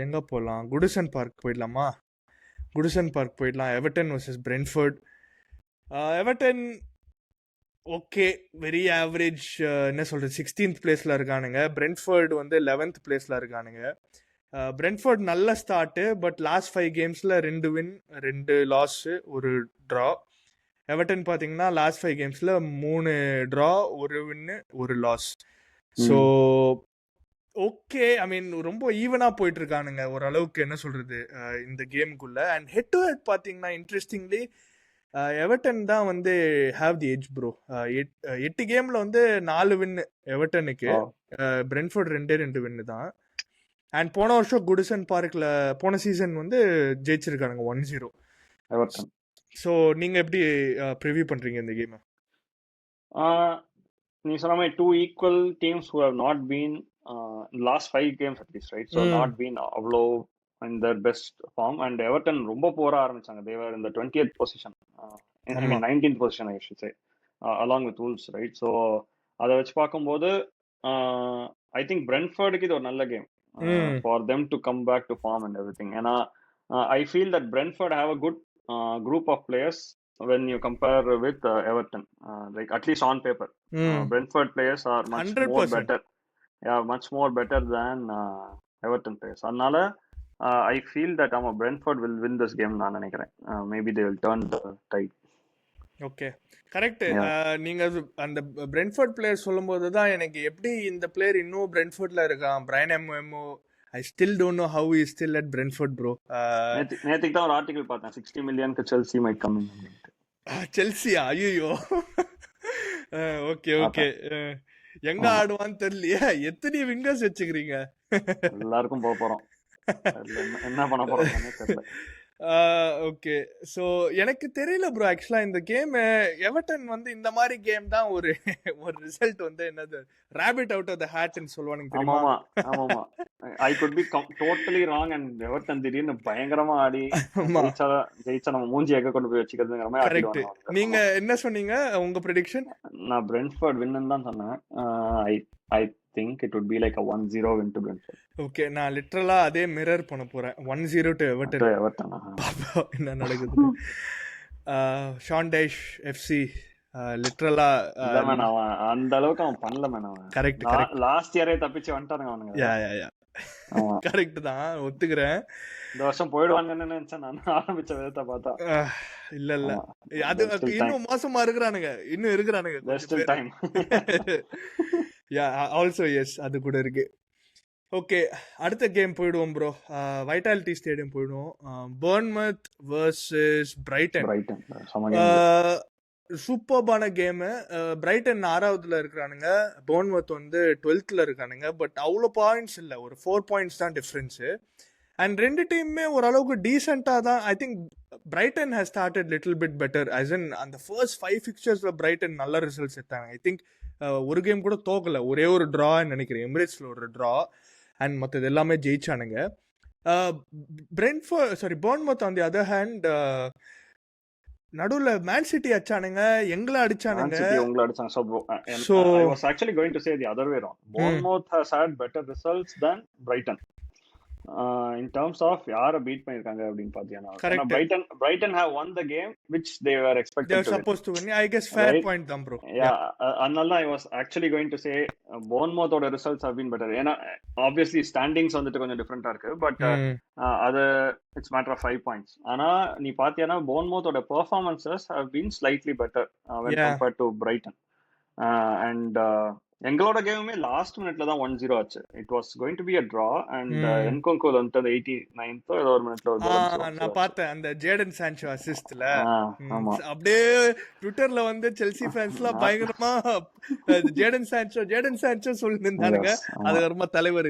எங்கே போகலாம்? குடிசன் பார்க் போயிடலாமா? குடிசன் பார்க் போயிடலாம். Everton vs Brentford. Everton okay, very average. என்ன சொல்கிறது, 16th பிளேஸில் இருக்கானுங்க. பிரென்ஃபோர்ட் வந்து 11th பிளேஸில் இருக்கானுங்க. பிரென்ஃபோர்ட் நல்ல start, but last 5 கேம்ஸில் 2 win 2 loss ஒரு ட்ரா. எவர்டன் பார்த்தீங்கன்னா லாஸ்ட் 5 கேம்ஸில் 3 ட்ரா 1 வின்னு 1 லாஸ். ஸோ ஓகே, ஐ மீன் ரொம்ப ஈவனாக போயிட்டு இருக்கானுங்க ஓரளவுக்கு, என்ன சொல்கிறது, இந்த கேமுக்குள்ளே. அண்ட் ஹெட் டு ஹெட் பார்த்தீங்கன்னா இன்ட்ரெஸ்டிங்லி எவர்டன் தான் வந்து ஹாவ் தி எட்ஜ் ப்ரோ. 8 கேமில் வந்து 4 வின்னு எவர்டனுக்கு. பிரென்ஃபோர்ட் 2 வின்னு தான். அண்ட் போன வருஷம் குடிசன் பார்க்கில் போன சீசன் வந்து ஜெயிச்சிருக்கானுங்க 1-0 எவர்டன். ஸோ நீங்கள் எப்படி ப்ரிவியூ பண்ணுறீங்க இந்த கேமை? நீ சொன்ன மாதிரி 2 equal teams who have not been last 5 games at least, right? So not been அவ்வளோ in their best form. And Everton ரொம்ப போரா ஆரம்பிச்சாங்க. They were in the 20th position, I mean 19th position I should say, along with Wolves, right? So அதை வச்சு பார்க்கும்போது I think Brentfordக்கு இது ஒரு நல்ல game for them to come back to form and everything. ஏன்னா I feel that Brentford have a good group of players when you compare with Everton, like at least on paper. Brentford players are much 100%. More better, much more better than Everton players. அதனால I feel that Brentford will win this game நான் நினைக்கிறேன். Maybe they will turn the tide. Okay, correct. நீங்க அந்த Brentford player சொல்லும்போது தான் எனக்கு எப்படி இந்த பிளேயர் இன்னும் பிரென்ஃபோர்ட்ல இருக்கான், பிரையன் எம்ஓ. I still don't know how he is still at Brentford, bro. நேத்துக்கு தான் ஒரு ஆர்டிகல் பார்த்தேன், 60 million க்கு Chelsea might come in. Chelsea ஐயோ. ஓகே. எங்க ஆடுவான்னு தெரியலையே. எத்தனை விங்கர்ஸ் வச்சுக்கிறீங்க? எல்லாருக்கும் போறோம். என்ன பண்ண போறாங்கன்னே தெரியல. ஓகே, ஸோ எனக்கு தெரியல ப்ரோ. ஆக்சுவலா இந்த கேம் எவர்டன் வந்து இந்த மாதிரி கேம் தான் ஒரு ஒரு ரிசல்ட் வந்து என்னது ராபிட் அவுட் ஆஃப் த ஹேட்னு சொல்லுவானுங்க தெரியுமா? ஆமாமா ஆமாமா. I could be totally wrong. And Everton திடீர்னு பயங்கரமா ஆடி ஜெயிச்சா நம்ம மூஞ்சி எங்க கொண்டு போய் வச்சுக்கிறதுங்கிற மாதிரி கரெக்ட். ஆடிடுவாங்க. நீங்க என்ன சொன்னீங்க உங்க ப்ரெடிக்ஷன்? நான் பிரென்ட்ஃபோர்ட் வின்னு தான் சொன்னேன். ஐ think it would be like a 1-0 win to Brentford. Okay, நான் லிட்டரலா அதே மிரர் பண்ண போறேன். 1-0 to Everton. பாப்பா என்ன நடக்குது. ஷான் டைஷ் எஃப்சி லிட்டரலா அந்த அளவுக்கு அவன் பண்ணல மேன். அவன் கரெக்ட் லாஸ்ட் இயரே தப்பிச்சு வந்துட்டானுங்க அவனுங்க. யா யா யா கரெக்ட் தான், ஒத்துக்கிறேன். இந்த வருஷம் போயிடுவாங்கன்னு நினைச்சேன் நான் ஆரம்பிச்ச விதத்தை பார்த்தா. இல்ல இல்ல, அது இன்னும் மோசமா இருக்கிறானுங்க, இன்னும் இருக்கிறானுங்க. யா ஆல்சோ எஸ், அது கூட இருக்கு. ஓகே, அடுத்த கேம் போயிடுவோம் ப்ரோ. வைட்டாலிட்டி ஸ்டேடியம் போயிடுவோம். பர்ன்மவுத் வர்சஸ் பிரைட்டன். சூப்பர்பான கேமு. பிரைட்டன் 6வதுல இருக்கிறானுங்க, பர்ன்மவுத் வந்து 12th இருக்கானுங்க. பட் அவ்வளோ பாயிண்ட்ஸ் இல்லை, ஒரு 4 points தான் டிஃப்ரென்ஸு. அண்ட் ரெண்டு டீமுமே ஓரளவுக்கு டீசெண்டாக தான். I think Brayton has started little bit better. As in அந்த ஃபர்ஸ்ட் 5 fixtures பிரைட்டன் நல்ல ரிசல்ட்ஸ் எடுத்தாங்க. ஐ திங்க் ஒரு கேம் கூட தோக்கல, ஒரே ஒரு ட்ரான்னு நினைக்கிறேன், எமிரேட்ஸில் ஒரு ட்ரா. அண்ட் மற்றது எல்லாமே ஜெயிச்சானுங்க. பர்ன்மவுத் ஆன் தி அதர் ஹேண்ட் நடுவுல மேன் சிட்டி அடிச்சானுங்க, எங்களை அடிச்சானுங்க. So I was actually going to say the other way around. Bournemouth has had better results than Brighton. In terms of யாரை பீட் பண்ணிருக்காங்க அப்படின்னு பாத்தீங்கன்னா, Brighton have won the game which they were expected to win. Supposed to win. I guess fair right? point தான் bro. Yeah, அதனால I was actually going to say Bournemouth ஓட results have been better. ஏன்னா obviously standings வந்துட்டு கொஞ்சம் டிஃபரெண்டா இருக்கு, but அது it's matter of 5 points. ஆனா நீ பாத்தீங்கன்னா Bournemouth ஓட performances have been slightly better when compared to Brighton. And எங்களோட கேமுமே லாஸ்ட் மினிட்ல தான் 1-0 ஆச்சு. It was going to be a draw and Nkunku வந்து 89th ஏதோ ஒரு மினிட்ல நான் பார்த்தேன் அந்த ஜேடன் சான்சோ அசிஸ்ட்ல. அப்படியே ட்விட்டர்ல வந்து செல்சி ஃபேன்ஸ்லாம் பயங்கரமா ஜேடன் சான்சோ சொல்லிட்டு இருந்தானுங்க. அதுக்கப்புறமா தலைவர்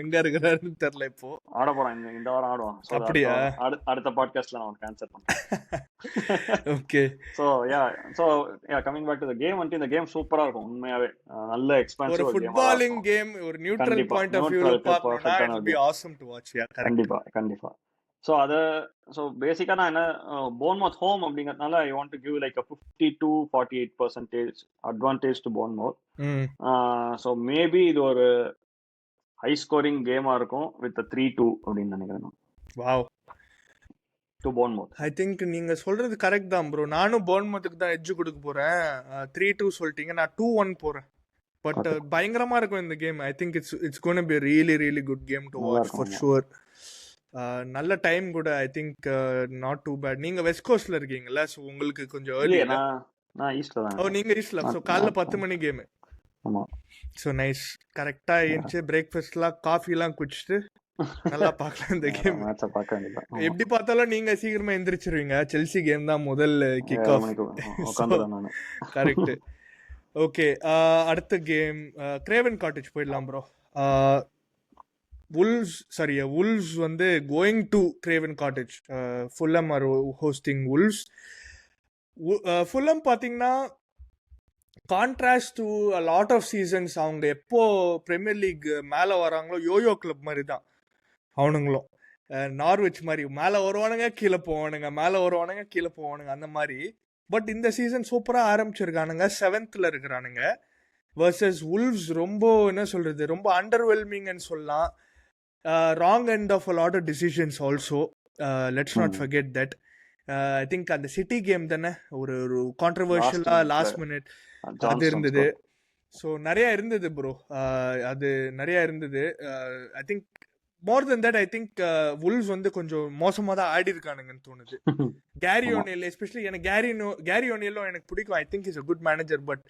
எங்க இருக்கிறாருன்னு தெரியல. இப்போ ஆட போறான், இந்த வாரம் ஆடுவான். அப்படியா? அடுத்த பாட்காஸ்ட்ல நான் அவனுக்கு ஆன்சர் பண்றேன். Okay, so coming back to the game. வந்து இந்த கேம் சூப்பரா இருக்கும் உண்மையாவே. நல்ல எக்ஸ்பான்சிவ் ஒரு ஃபுட்பாலிங் கேம், ஒரு நியூட்ரல் பாயிண்ட் ஆஃப் வியூல பார்த்தா it will be awesome to watch. கண்டிப்பா. சோ பேசிக்கா நான் என்ன போர்ன்மவுத் ஹோம் அப்படிங்கறதுனால I want to give like a 52-48% advantage to Bournemouth. So maybe இது ஒரு ஹை ஸ்கோரிங் கேமா இருக்கும் with a 3-2 அப்படின்னு நினைக்கிறேன். Wow, to Bournemouth. I think நீங்க சொல்றது கரெக்ட் தான் ப்ரோ. நானும் போர்ன்மவுத்துக்கு தான் எட்ஜ் கொடுக்க போறேன். 3-2 சொல்லிட்டீங்க, நான் 2-1 போறேன். பட் பயங்கரமா இருக்கும் இந்த game. I think it's going to be really really good game to watch for sure. நல்ல டைம் கூட. I think not too bad. நீங்க வெஸ்ட் கோஸ்ட்ல இருக்கீங்கல்ல, சோ உங்களுக்கு கொஞ்சம் early. நான் ஈஸ்ட்ல தான். ஓ, நீங்க ஈஸ்ட்ல. சோ காலைல 10 மணி கேம். ஆமா. So nice. கரெக்ட்டா ஏஞ்சி பிரேக்ஃபாஸ்ட்லாம் காஃபிலாம் குடிச்சிட்டு நல்லா பார்க்கலாம் இந்த கேம். மேட்சை பார்க்க வேண்டியது. எப்படி பார்த்தாலும் நீங்க சீக்கிரமா எந்திரிச்சிருவீங்க. செல்சி கேம் தான் முதல் கிக் ஆஃப். கரெக்ட். ஓகே, அடுத்த கேம் கிரேவன் காட்டேஜ் போயிடலாம் ப்ரோ. Wolves வந்து going to Craven Cottage. Fulham are hosting Wolves. Fulham பார்த்தீங்கன்னா contrast to a lot of seasons, அவங்க எப்போ பிரீமியர் லீக் மேலே வராங்களோ யோயோ கிளப் மாதிரி தான் அவனுங்களும். நார்விச் மாதிரி மேலே வருவானுங்க கீழே போவானுங்க, மேலே வருவானுங்க கீழே போவானுங்க, அந்த மாதிரி. பட் இந்த சீசன் சூப்பராக ஆரம்பிச்சிருக்கானுங்க, 7th இருக்கிறானுங்க. வர்சஸ் Wolves ரொம்ப என்ன சொல்கிறது, ரொம்ப அண்டர்வெல்மிங்னு சொல்லலாம். Wrong end of a lot of decisions also. Let's not forget that. I think அந்த சிட்டி கேம் தானே ஒரு கான்ட்ரவர்ஷியலாக லாஸ்ட் மினிட் அது இருந்தது. ஸோ நிறையா இருந்தது ப்ரோ, அது நிறையா இருந்தது. I think more then that I think Wolves வந்து கொஞ்சம் மோசமாக தான் ஆடி இருக்கானுங்கன்னு தோணுது. கேரி ஓனியல் எஸ்பெஷலி, எனக்கு கேரி ஓனியலும் எனக்கு பிடிக்கும். I think is a good manager, but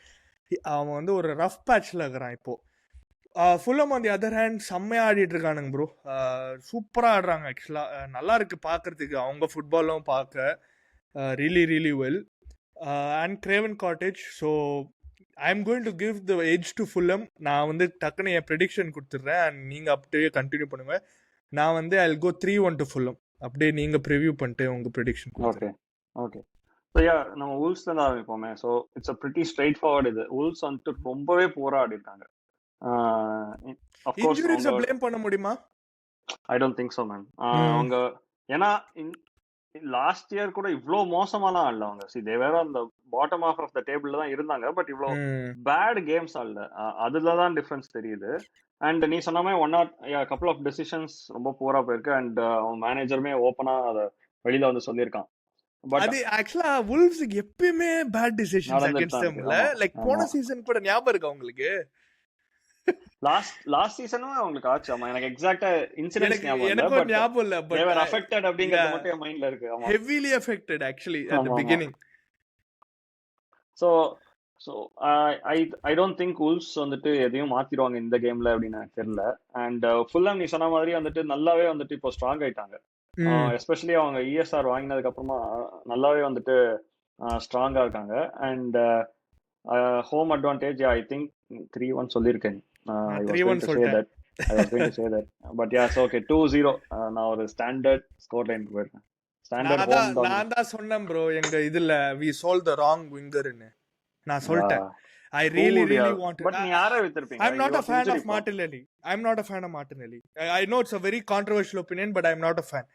அவன் வந்து ஒரு ரஃப் பேட்ச்ல இருக்கிறான் இப்போ. Fulham on the other hand செம்மையாக ஆடிட்டு இருக்கானுங்க ப்ரோ. சூப்பராக ஆடுறாங்க ஆக்சுவலாக. நல்லா இருக்கு பார்க்கறதுக்கு, அவங்க ஃபுட்பாலும் பார்க்க really really well. And graven cottage. So I am going to give the edge to Fulham. நான் வந்து டக்குன்னு என் ப்ரெடிக்ஷன் கொடுத்துட்றேன் அண்ட் நீங்கள் அப்படியே கண்டினியூ பண்ணுவேன். நான் வந்து I'll go 3-1 to Fulham. அப்படியே நீங்க ப்ரிவ்யூ பண்ணிட்டு உங்க prediction. Okay okay. So yeah நம்ம வூல்ஸ்ல தான் ஆரம்பிப்போமே. So it's a pretty straightforward. இது வூல்ஸ் வந்துட்டு ரொம்பவே போராடி இருக்காங்க. இன்ஜூரிஸை ப்ளேம் பண்ண முடியுமா? ஐ டோன்ட் திங்க் ஸோ மேன். அவங்க ஏன்னா லாஸ்ட் இயர் கூட இவ்வளோ மோசமாலாம் ஆடல அவங்க. சி தே வேற அந்த பாட்டம் ஆஃப் ஆஃப் த டேபிள்ல தான் இருந்தாங்க. பட் இவ்வளோ பேட் கேம்ஸ் ஆடல. அதுல தான் டிஃபரன்ஸ் தெரியுது. அண்ட் நீ சொன்ன மாதிரி one or couple of decisions ரொம்ப போரா போயிருக்கு. அண்ட் அவன் மேனேஜருமே ஓப்பனா அதை வெளியில வந்து சொல்லியிருக்கான். அது ஆக்சுவலா வுல்வ்ஸ்க்கு எப்பயுமே பேட் டிசிஷன்ஸ் அகைன்ஸ்ட் தெம்ல. லைக் போன சீசன் கூட ஞாபகம் இருக்கா உங்களுக்கு? லாஸ்ட் சீசனும் அவங்களுக்கு ஆச்சு. ஆமா எனக்கு எக்ஸாக்ட்டா இன்சிடென்ட்ஸ் ஞாபகம் இல்ல. எனக்கு ஞாபகம் இல்ல. பட் they were affected அப்படிங்கறது மட்டும் மைண்ட்ல இருக்கு. ஆமா heavily affected actually at the beginning. So I don't think Wolves வந்துட்டு எதையும் மாத்திடுவாங்க இந்த கேம்ல அப்படின்னு எனக்கு தெரியல. அண்ட் ஃபுல்லா நீ சொன்ன மாதிரி வந்துட்டு நல்லாவே வந்துட்டு இப்போ ஸ்ட்ராங் ஆயிட்டாங்க. எஸ்பெஷலி அவங்க ESR வாங்கினதுக்கு அப்புறமா நல்லாவே வந்துட்டு ஸ்ட்ராங்கா இருக்காங்க. And home advantage I think 3-1 சொல்லியிருக்கேன். I was going to say that. But yeah, so okay, 2-0. நான் ஒரு ஸ்டாண்டர்ட் ஸ்கோர் லைன் போயிருக்கேன். ஸ்டாண்டர்ட் ஹோம் தான். நான் தான் சொன்னேன் bro, எங்க இதுல we sold the wrong winger ன்னு நான் சொல்லிட்டேன். I really wanted. But நீ யாரை வித்திருப்பீங்க? I'm not a fan of Martinelli. I know it's a very controversial opinion, but I'm not a fan.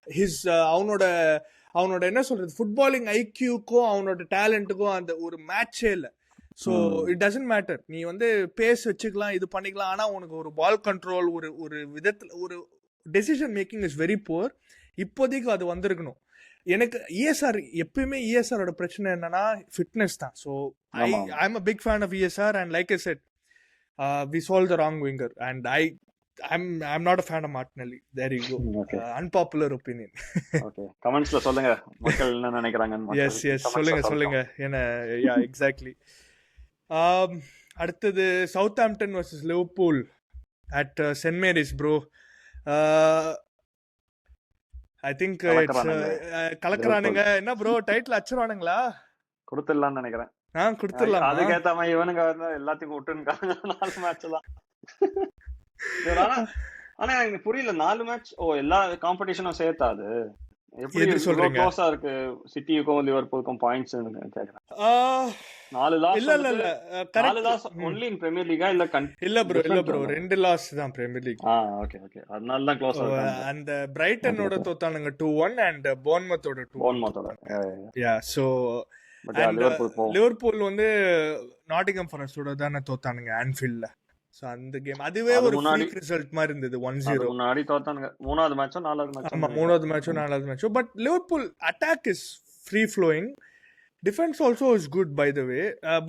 His அவனோட என்ன சொல்றது, ஃபுட்பாலிங் ஐக்யூக்கும் அவனோட டேலண்ட்டுக்கும் அந்த ஒரு மேட்சே இல்லை. So it doesn't matter. நீ வந்து பேஸ் வச்சுக்கலாம், இது பண்ணிக்கலாம், ஆனால் உனக்கு ஒரு பால் கண்ட்ரோல் ஒரு விதத்தில் ஒரு decision making is very poor. இப்போதைக்கு அது வந்திருக்கணும். எனக்கு ESR எப்பயுமே ESRோட பிரச்சனை என்னன்னா ஃபிட்னஸ் தான். So I am a big fan of ESR and like I said we sold the wrong winger and I'm not a fan of Martinelli. There you go. Okay. Unpopular opinion. Okay. Comments la solunga மக்கள் என்ன நினைக்கிறாங்கன்னு. Yes சொல்லுங்க. என்ன yeah exactly. அடுத்தது Southampton versus Liverpool at St Mary's bro. I think கலக்கறானுங்க. என்ன bro title அச்சறானுங்களா? கொடுத்துடலாம்னு நினைக்கிறேன். கொடுத்துடலாம். அதுக்கு ஏத்த மாதிரி இவனுங்க எல்லாத்தையும் விட்டுருக்காங்க. 4 மேட்ச் தான். ஆனா எனக்கு புரியல 4 மேட்ச் எல்லா காம்படிஷனும் சேர்த்தாது எப்படி சொல்றீங்க? க்ளோஸா இருக்கு சிட்டிக்கும் லிவர்பூலுக்கும் பாயிண்ட்ஸ் கேக்குறேன். 4 லாஸ் இல்ல 4 loss only in Premier League இல்ல இல்ல bro 2 லாஸ் தான் Premier League. ஓகே அதனால தான் க்ளோஸா இருக்கு. அந்த பிரைட்டனோட தோத்தானுங்க 2-1 and போர்ன்மத்தோட 2-1. Yeah so லிவர்பூல் வந்து நாட்டிங்ஹாம் ஃபாரஸ்டோட தான தோத்தானுங்க ஆன்ஃபீல்ட்ல. சோ அந்த கேம் அதுவே ஒரு ஃப்ரீக் ரிசல்ட் மாதிரி இருந்தது. 1-0 முன்னாடி தோத்தானுங்க. மூணாவது மேட்சோ நாலாவது மேட்சோ. ஆமா மூணாவது மேட்சோ. But Liverpool attack is free flowing. Defence also is good by the way.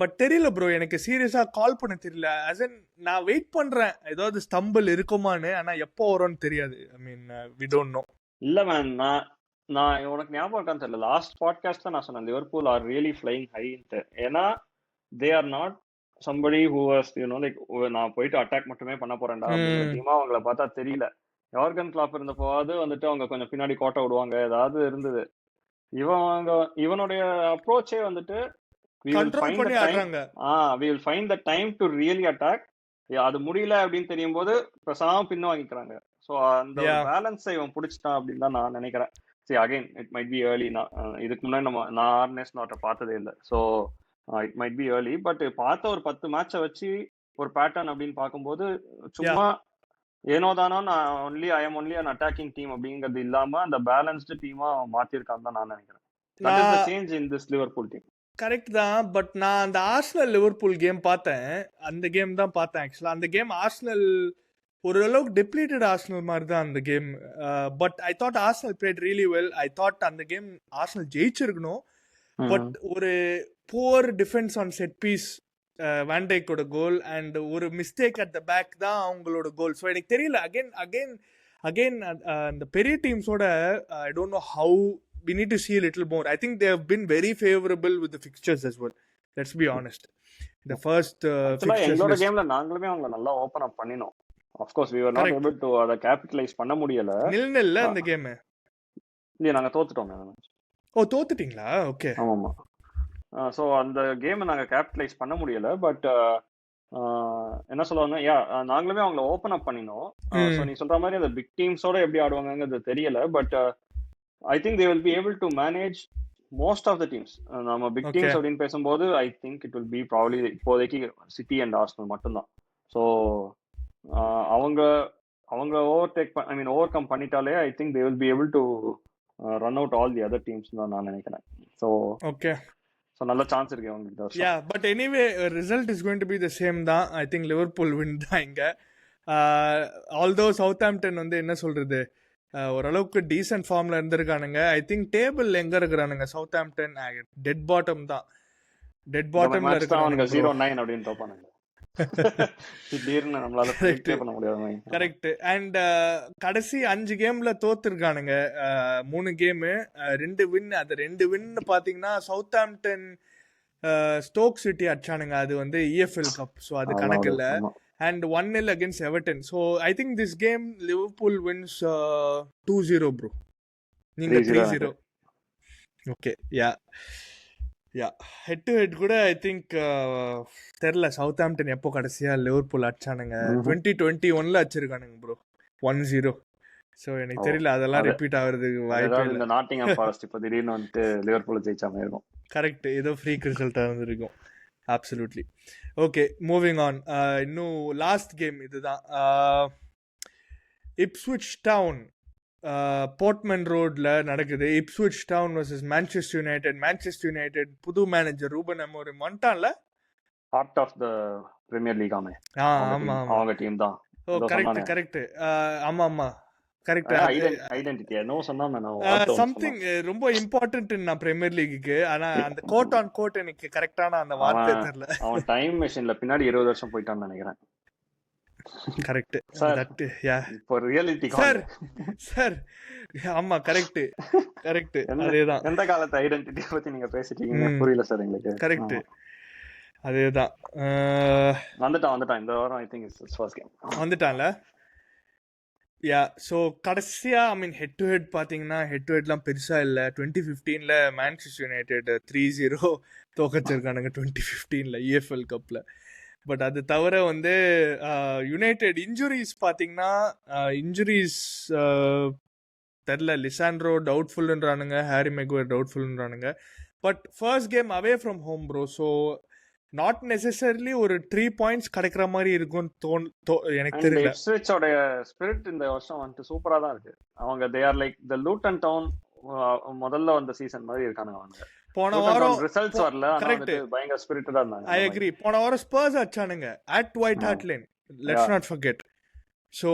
பட் தெரியல ப்ரோ, எனக்கு சீரியஸா கால் பண்ண தெரியல. அஸ் இன் நான் வெயிட் பண்றேன் ஏதாவது ஸ்டம்பிள் இருக்குமான்னு. ஆனா எப்போ வரும்னு தெரியாது. ஐ மீன் வி டோன்ட் நோ. இல்ல மேன், நான் உனக்கு ஞாபகம் இருக்கான்னு தெரியல, லாஸ்ட் பாட்காஸ்ட்ல நான் சொன்னேன் லிவர்பூல் ஆர் ரியலி ஃப்ளைங் ஹைன்ட்டு. ஏன்னா they are not somebody who was like நான் போயிட்டு அட்டாக் மட்டுமே பண்ண போறேன்டா டீமா அவங்கள பார்த்தா தெரியல. யோர்கன் கிளாப் இருந்தப்போது வந்துட்டு அவங்க கொஞ்சம் பின்னாடி கோட்டை விடுவாங்க, ஏதாவது இருந்தது. இவனுடைய அப்ரோச்சே வந்துட்டு we will find the time to really attack. அது முடியல அப்படின்னு தெரியும் போது பேசாம பின்ன வாங்கிக்கிறாங்க. ஸோ அந்த பேலன்ஸை இவன் பிடிச்சிட்டான் அப்படின்னு தான் நான் நினைக்கிறேன். சரி again it might be early. இதுக்கு முன்னாடி நான் ஆர்னஸ் நாட்டை பார்த்ததே இல்லை. So it might be early. But பார்த்த ஒரு 10 மேட்சை வச்சு ஒரு பேட்டர்ன் அப்படின்னு பார்க்கும்போது சும்மா ஏனோதானோ நான் I am only an attacking team அப்படிங்கிறது இல்லாம அந்த பேலன்ஸ்டு டீமா மாத்திருக்கான்னு தான் நான் நினைக்கிறேன். Change in this Liverpool team. Correct தான். பட் நான் அந்த ஆர்சனல் லிவர்பூல் கேம் பார்த்தேன். அந்த கேம் தான் பார்த்தேன் ஆக்சுவலா. அந்த கேம் ஆர்சனல் ஓரளவுக்கு டெப்ளீட்டட் ஆர்சனல் மாதிரி தான் அந்த game. But I thought Arsenal played really well. I thought அந்த கேம் ஆர்சனல் ஜெயிச்சிருக்கணும். பட் ஒரு poor defence on set piece, வான் டைக்கோட கோல் அண்ட் ஒரு மிஸ்டேக் அட் த பேக் தான் அவங்களோட கோல். ஸோ எனக்கு தெரியல. அகைன் அந்த பெரிய டீம்ஸோட I don't know how we need to see a little more. I think they have been very favorable with the fixtures as well. Let's be honest. The first fixtures எங்களோட கேம்ல நாங்களுமே அவங்க நல்லா ஓபன் அப் பண்ணினோம். Of course we were not able to அத capitalise பண்ண முடியல. நில்ல அந்த கேம். இல்ல நாங்க தோத்துட்டோம். தோத்துட்டீங்களா? ஓகே. ஆமாமா. ஸோ அந்த கேமை நாங்கள் கேபிட்டலைஸ் பண்ண முடியல. பட் என்ன சொல்லுவாங்க, நாங்களுமே அவங்கள ஓப்பன் அப் பண்ணினோம். ஸோ நீ சொல்ற மாதிரி அந்த பிக் டீம்ஸோட எப்படி ஆடுவாங்கங்கிறது தெரியல. But I think they will be able to manage most of the teams. நம்ம பிக் டீம்ஸ் அப்படின்னு பேசும்போது I think it will be probably இப்போதைக்கு சிட்டி அண்ட் ஆர்சனல் மட்டும்தான். ஸோ அவங்க ஓவர் கம் பண்ணிட்டாலே I think they will be able to run out all the other teams தான் நான் நினைக்கிறேன். ஸோ ஓகே, ஸோ நல்ல சான்ஸ் இருக்கு அவங்களுக்கு. Yeah, but anyway result is going to be the same தான். ஐ திங்க் லிவர்பூல் வின் தான் இங்க. Although Southampton வந்து என்ன சொல்றது, ஓரளவுக்கு டீசென்ட் ஃபார்ம்ல இருந்திருக்கானுங்க. ஐ திங்க் டேபிள் எங்க இருக்கிறானுங்க சவுத்ஹாம்ப்டன் டெட் பாட்டம் தான். டெட் பாட்டம்ல இருக்கானுங்க. 0-9 அப்படின்னு தோப்பானுங்க. திடீர்னு நம்மளால பண்ண முடியாது. கரெக்ட். அண்ட் கடைசி 5 கேம்ல தோத்துருக்கானுங்க. 3 கேமு 2 வின். அது 2 வின் பாத்தீங்கன்னா சவுத்ஹாம்ப்டன் ஸ்டோக் சிட்டி அடிச்சானுங்க. அது வந்து EFL கப், ஸோ அது கணக்கு இல்ல. And 1-0 against Everton. So I think this game Liverpool wins 2-0 bro. நீங்க 3-0. Okay, yeah head to head கூட ஐ திங்க் தெரியல சவுத்ஹாம்ப்டன் எப்போ கடைசியா லிவர்பூல் அடிச்சானுங்க. 2021ல அடிச்சிருக்கானுங்க ப்ரோ 1-0. ஸோ எனக்கு தெரியல அதெல்லாம் ரிப்பீட் ஆகுறதுக்கு வாய்ப்பு இல்லை. நாட்டிங்ஹாம் ஃபாரஸ்ட் இப்போ திடீர்னு வந்துட்டு லிவர்பூல் ஜெயிச்ச மாதிரி இருக்கும். கரெக்ட், ஏதோ ஃப்ரீக் ரிசல்ட்டாக இருந்திருக்கும். அப்சல்யூட்லி. Okay, moving on. இன்னும் லாஸ்ட் கேம் இதுதான். இப்ஸ்விச் டவுன் போர்ட்மன் ரோட்ல நடக்குது. Ipswich Town versus Manchester United. Manchester United புது மேனேஜர் ரூபன் அமோரிம் வந்துட்டான்ல. Heart of the Premier League. ஆமா, அவங்க டீம் தான். Oh correct. ஆமா கரெக்ட். ஐடென்டிட்டி நோ சொன்னானே சம்திங் ரொம்ப இம்பார்ட்டன்ட் நான் பிரீமியர் லீக்குக்கு. ஆனா அந்த கோட் ஆன் கோட் எனக்கு கரெக்டான அந்த வார்த்தை தெரியல. அவன் டைம் மெஷின்ல பின்னாடி 20 வருஷம் போயிட்டான்னு நினைக்கிறேன். கரெக்ட். இப்போ ரியாலிட்டி சார். ஆமா கரெக்ட். அதேதான். எந்த காலத்து ஐடென்டிட்டி பத்தி நீங்க பேசிட்டீங்க புரியல சார் எங்களுக்கு. கரெக்ட், அதேதான். வந்துட்டான் இந்த வாரம். I think it's first game வந்துட்டான்ல. யா, ஸோ கடைசியா I mean head to head பாத்தீங்கன்னா ஹெட் டு ஹெட்லாம் பெருசா இல்லை. 2015ல மான்செஸ்டர் யுனைடெட் 3-0 தோக்கச்சிருக்கானுங்க 2015ல EFL கப்ல. பட் அது தவிர வந்து யுனைடெட் இன்ஜுரிஸ் பார்த்தீங்கன்னா இன்ஜுரிஸ் தெரில. லிசாண்ட்ரோ டவுட்ஃபுல்ன்றானுங்க, ஹாரி மெகுவேர் டவுட்ஃபுல்ன்றானுங்க. But first game away from home bro. So not necessarily ஒரு 3 பாயிண்ட்ஸ் கிடைக்கிற மாதிரி இருக்கும்னு எனக்கு தெரியல. இப்ஸ்விச்சோட ஸ்பிரிட் இந்த வருஷம் வந்துட்டு சூப்பரா தான் இருக்கு. அவங்க they are like the Luton down முதல்ல வந்த சீசன் மாதிரி இருக்கானுங்க. அவங்க போன வாரம் ரிசல்ட்ஸ் வரல, ஆனா பயங்கர ஸ்பிரிட்டடா இருந்தாங்க. I agree. போன வாரம் ஸ்பர்ஸ் அடிச்சானுங்க at White Hart Lane. Let's not forget. So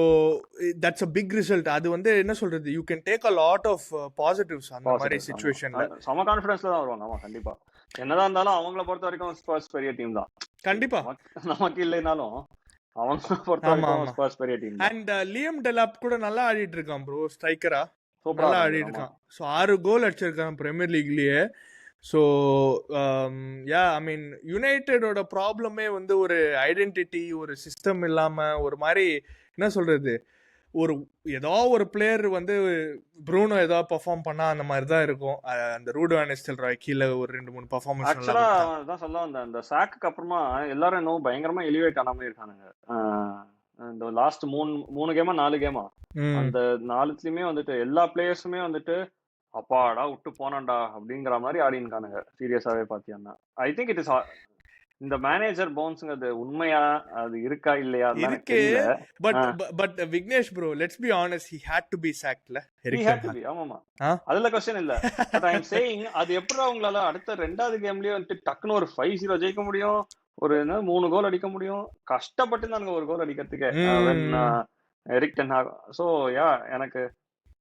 that's a big result. அது வந்து என்ன சொல்றது, you can take a lot of positives அந்த மாதிரி சிச்சுவேஷன்ல. சம கான்ஃபிடன்ஸ்ல தான் வருவாங்க. ஆமா கண்டிப்பா. என்னதான் இருந்தாலும் அவங்கள பொறுத்த வரைக்கும் ஸ்பர்ஸ் பெரிய டீம் தான். கண்டிப்பா நமக்கு இல்லைனாலும் அவங்க பொறுத்த வரைக்கும் ஸ்பர்ஸ் பெரிய டீம். அண்ட் லியம் டெலாப் கூட நல்லா ஆடிட்டு இருக்கான் ப்ரோ, ஸ்ட்ரைக்கரா நல்லா ஆடிட்டு இருக்கான். ஸோ 6 கோல் அடிச்சிருக்கான் பிரீமியர் லீக்லயே. ஸோ யா ஐ மீன் யுனைடெடோட ப்ராப்ளமே வந்து ஒரு ஐடென்டிட்டி, ஒரு சிஸ்டம் இல்லாம ஒரு மாதிரி என்ன சொல்றது, ஒரு ஏதோ ஒரு பிளேயர் வந்து ப்ரூனோ ஏதோ பெர்ஃபார்ம் பண்ணா அந்த மாதிரி தான் இருக்கும். அந்த ரூட் வேன் நிஸ்டெல்ராய் கீழே ஒரு 2-3 பெர்ஃபார்மன்ஸ் ஆக்சுவலா தான் சொல்ல வந்தேன். அந்த சாக்கு அப்புறமா எல்லாரும் இன்னும் பயங்கரமா எலிவேட் ஆனாம இருக்கானுங்க. இந்த லாஸ்ட் 3 கேமா 4 கேமா அந்த 4த்துலயுமே வந்துட்டு எல்லா பிளேயர்ஸுமே வந்துட்டு அப்பாடா விட்டு போனான்டா அப்படிங்கிற மாதிரி ஆடினுக்கானுங்க. சீரியஸாவே பாத்தீங்கன்னா ஐ திங்க் இட் இஸ் இந்த மேனேஜர் பவுன்ஸ்ங்கிறது உண்மையா அது இருக்கா இல்லையா இருக்கு. But Vignesh bro, let's be honest, he had to be sacked ல. ஆமாமா, அதுல क्वेश्चन இல்ல. பட் ஐ அம் சேயிங் அது எப்படி அவங்களால அடுத்த 2வது கேம்லயே வந்து டக்குன்னு ஒரு 5-0 ஜெயிக்க முடியும், ஒரு 3 கோல் அடிக்க முடியும். கஷ்டப்பட்டு தானுங்க ஒரு கோல் அடிக்கிறதுக்கு Erik ten Hag. So yeah எனக்கு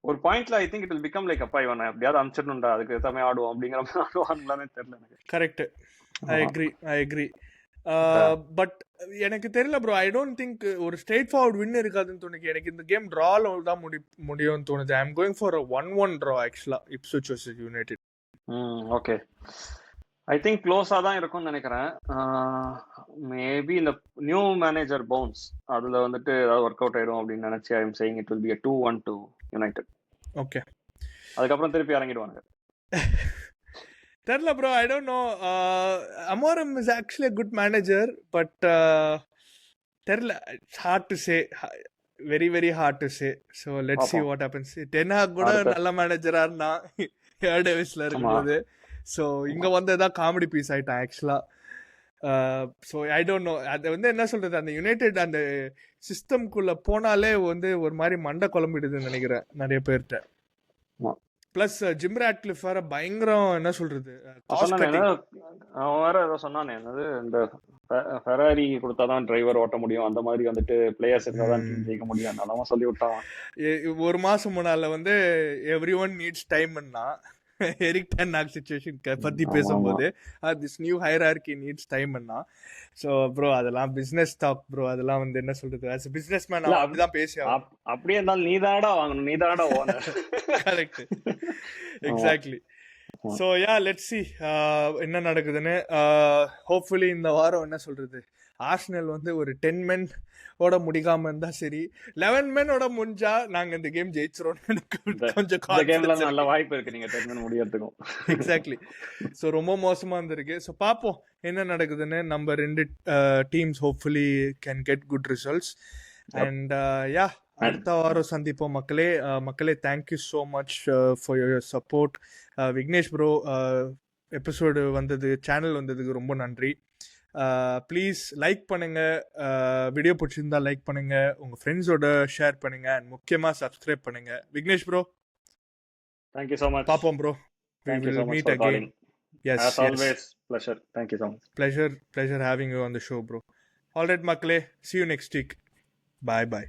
ஒரு பாயிண்ட்ல I think it will become like அப்பா இவன் எப்படியாவது அனுப்பிச்சிடணும்டா, அதுக்கு எல்லாமே ஆடுவோம் அப்படிங்கிற மாதிரி ஆடுவாங்களானே தெரியல எனக்கு. Correct, I agree. பட் எனக்கு தெரியல ப்ரோ, ஐ டோன்ட் திங்க் ஒரு ஸ்ட்ரெயிட் ஃபார்வர்ட் வின் இருக்காதுன்னு தோணுது எனக்கு. இந்த கேம் டிரால தான் முடியும்னு தோணுது. I am going for a 1-1 draw actually, Ipswich versus United. Okay, I think க்ளோஸா தான் இருக்கும்னு நினைக்கிறேன். மேபி இந்த நியூ மேனேஜர் பவுன்ஸ் அதுல வந்துட்டு ஏதாவது ஒர்க் அவுட் ஆயிடும் அப்படின்னு நினைச்சு I am saying it will be a 2-1 to United. Okay, அதுக்கப்புறம் திருப்பி இறங்கிடுவாங்க. தெரியல bro, I don't know. Amorim is actually a good manager, but தெரியல, it's hard to say, very very hard to say. So let's see what happens. Ten Hag கூட நல்ல மேனேஜரா இருந்தான் டேவிஸ்ல இருக்கும்போது. ஸோ இங்க வந்ததான் காமெடி பீஸ் ஆயிட்டான் ஆக்சுவலா. ஸோ ஐ டோன்ட் நோ, அது வந்து என்ன சொல்றது, அந்த யுனைடெட் அந்த சிஸ்டம்குள்ள போனாலே வந்து ஒரு மாதிரி மண்டை குழம்பிடுதுன்னு நினைக்கிறேன் நிறைய பேர்கிட்ட. பிளஸ் ஜிம் ராட்க்ளிஃப் வேற பயங்கரம், என்ன சொல்றது, அவன் வேற ஏதோ சொன்னானே, என்னது இந்த ஃபெராரி கொடுத்தாதான் டிரைவர் ஓட்ட முடியும், அந்த மாதிரி வந்துட்டு பிளேயர்ஸ் இருந்தாதான் ஜெயிக்க முடியும், அதெல்லாம் சொல்லி விட்டான். ஒரு மாசம் முன்னால வந்து எவ்ரி ஒன் நீட்ஸ் டைம்னா எரிக் டென் ஹாக் சிச்சுவேஷன் பத்தி பேசும்போது திஸ் நியூ ஹையரார்கி நீட்ஸ் டைம்னா. ஸோ ப்ரோ அதெல்லாம் பிசினஸ் டாக் ப்ரோ, அதெல்லாம் வந்து என்ன சொல்றது, ஆஸ் பிசினஸ் மேன் அப்படிதான் பேசி. அப்படியே இருந்தாலும் நீதாடா வாங்கணும், நீதாடா owner. Correct, exactly. So yeah let's see என்ன நடக்குதுன்னு. ஹோப்ஃபுல்லி இந்த வாரம் என்ன சொல்றது, ஆர்சனல் வந்து ஒரு 10 men ஓட முடிக்காம இருந்தா சரி, 11 men ஓட முடிஞ்சா நாங்க இந்த கேம் ஜெயிச்சிரோம். கொஞ்சம் நல்ல வாய்ப்பு இருக்கு நீங்க 10 men முடியறதுக்கும். எக்ஸாக்ட்லி. ஸோ ரொம்ப மோசமா இருந்திருக்கு. ஸோ பார்ப்போம் என்ன நடக்குதுன்னு. நம்ம 2 teams hopefully can get good results. And yeah அடுத்த வாரம் சந்திப்போம் மக்களே. மக்களே thank you so much for your support. Vignesh bro episode வந்தது, சேனல் வந்ததுக்கு ரொம்ப நன்றி. ப்ளீஸ் லைக் பண்ணுங்க, வீடியோ பிடிச்சிருந்தா லைக் பண்ணுங்க, உங்க ஃப்ரெண்ட்ஸோட ஷேர் பண்ணுங்க, அண்ட் முக்கியமா சப்ஸ்கிரைப் பண்ணுங்க. Vignesh bro thank you so much. பாப்போம் bro, we will meet again. Yes, as always, pleasure. Thank you so much. Pleasure having you on the show bro. All right மக்களே, see you next week. Bye bye.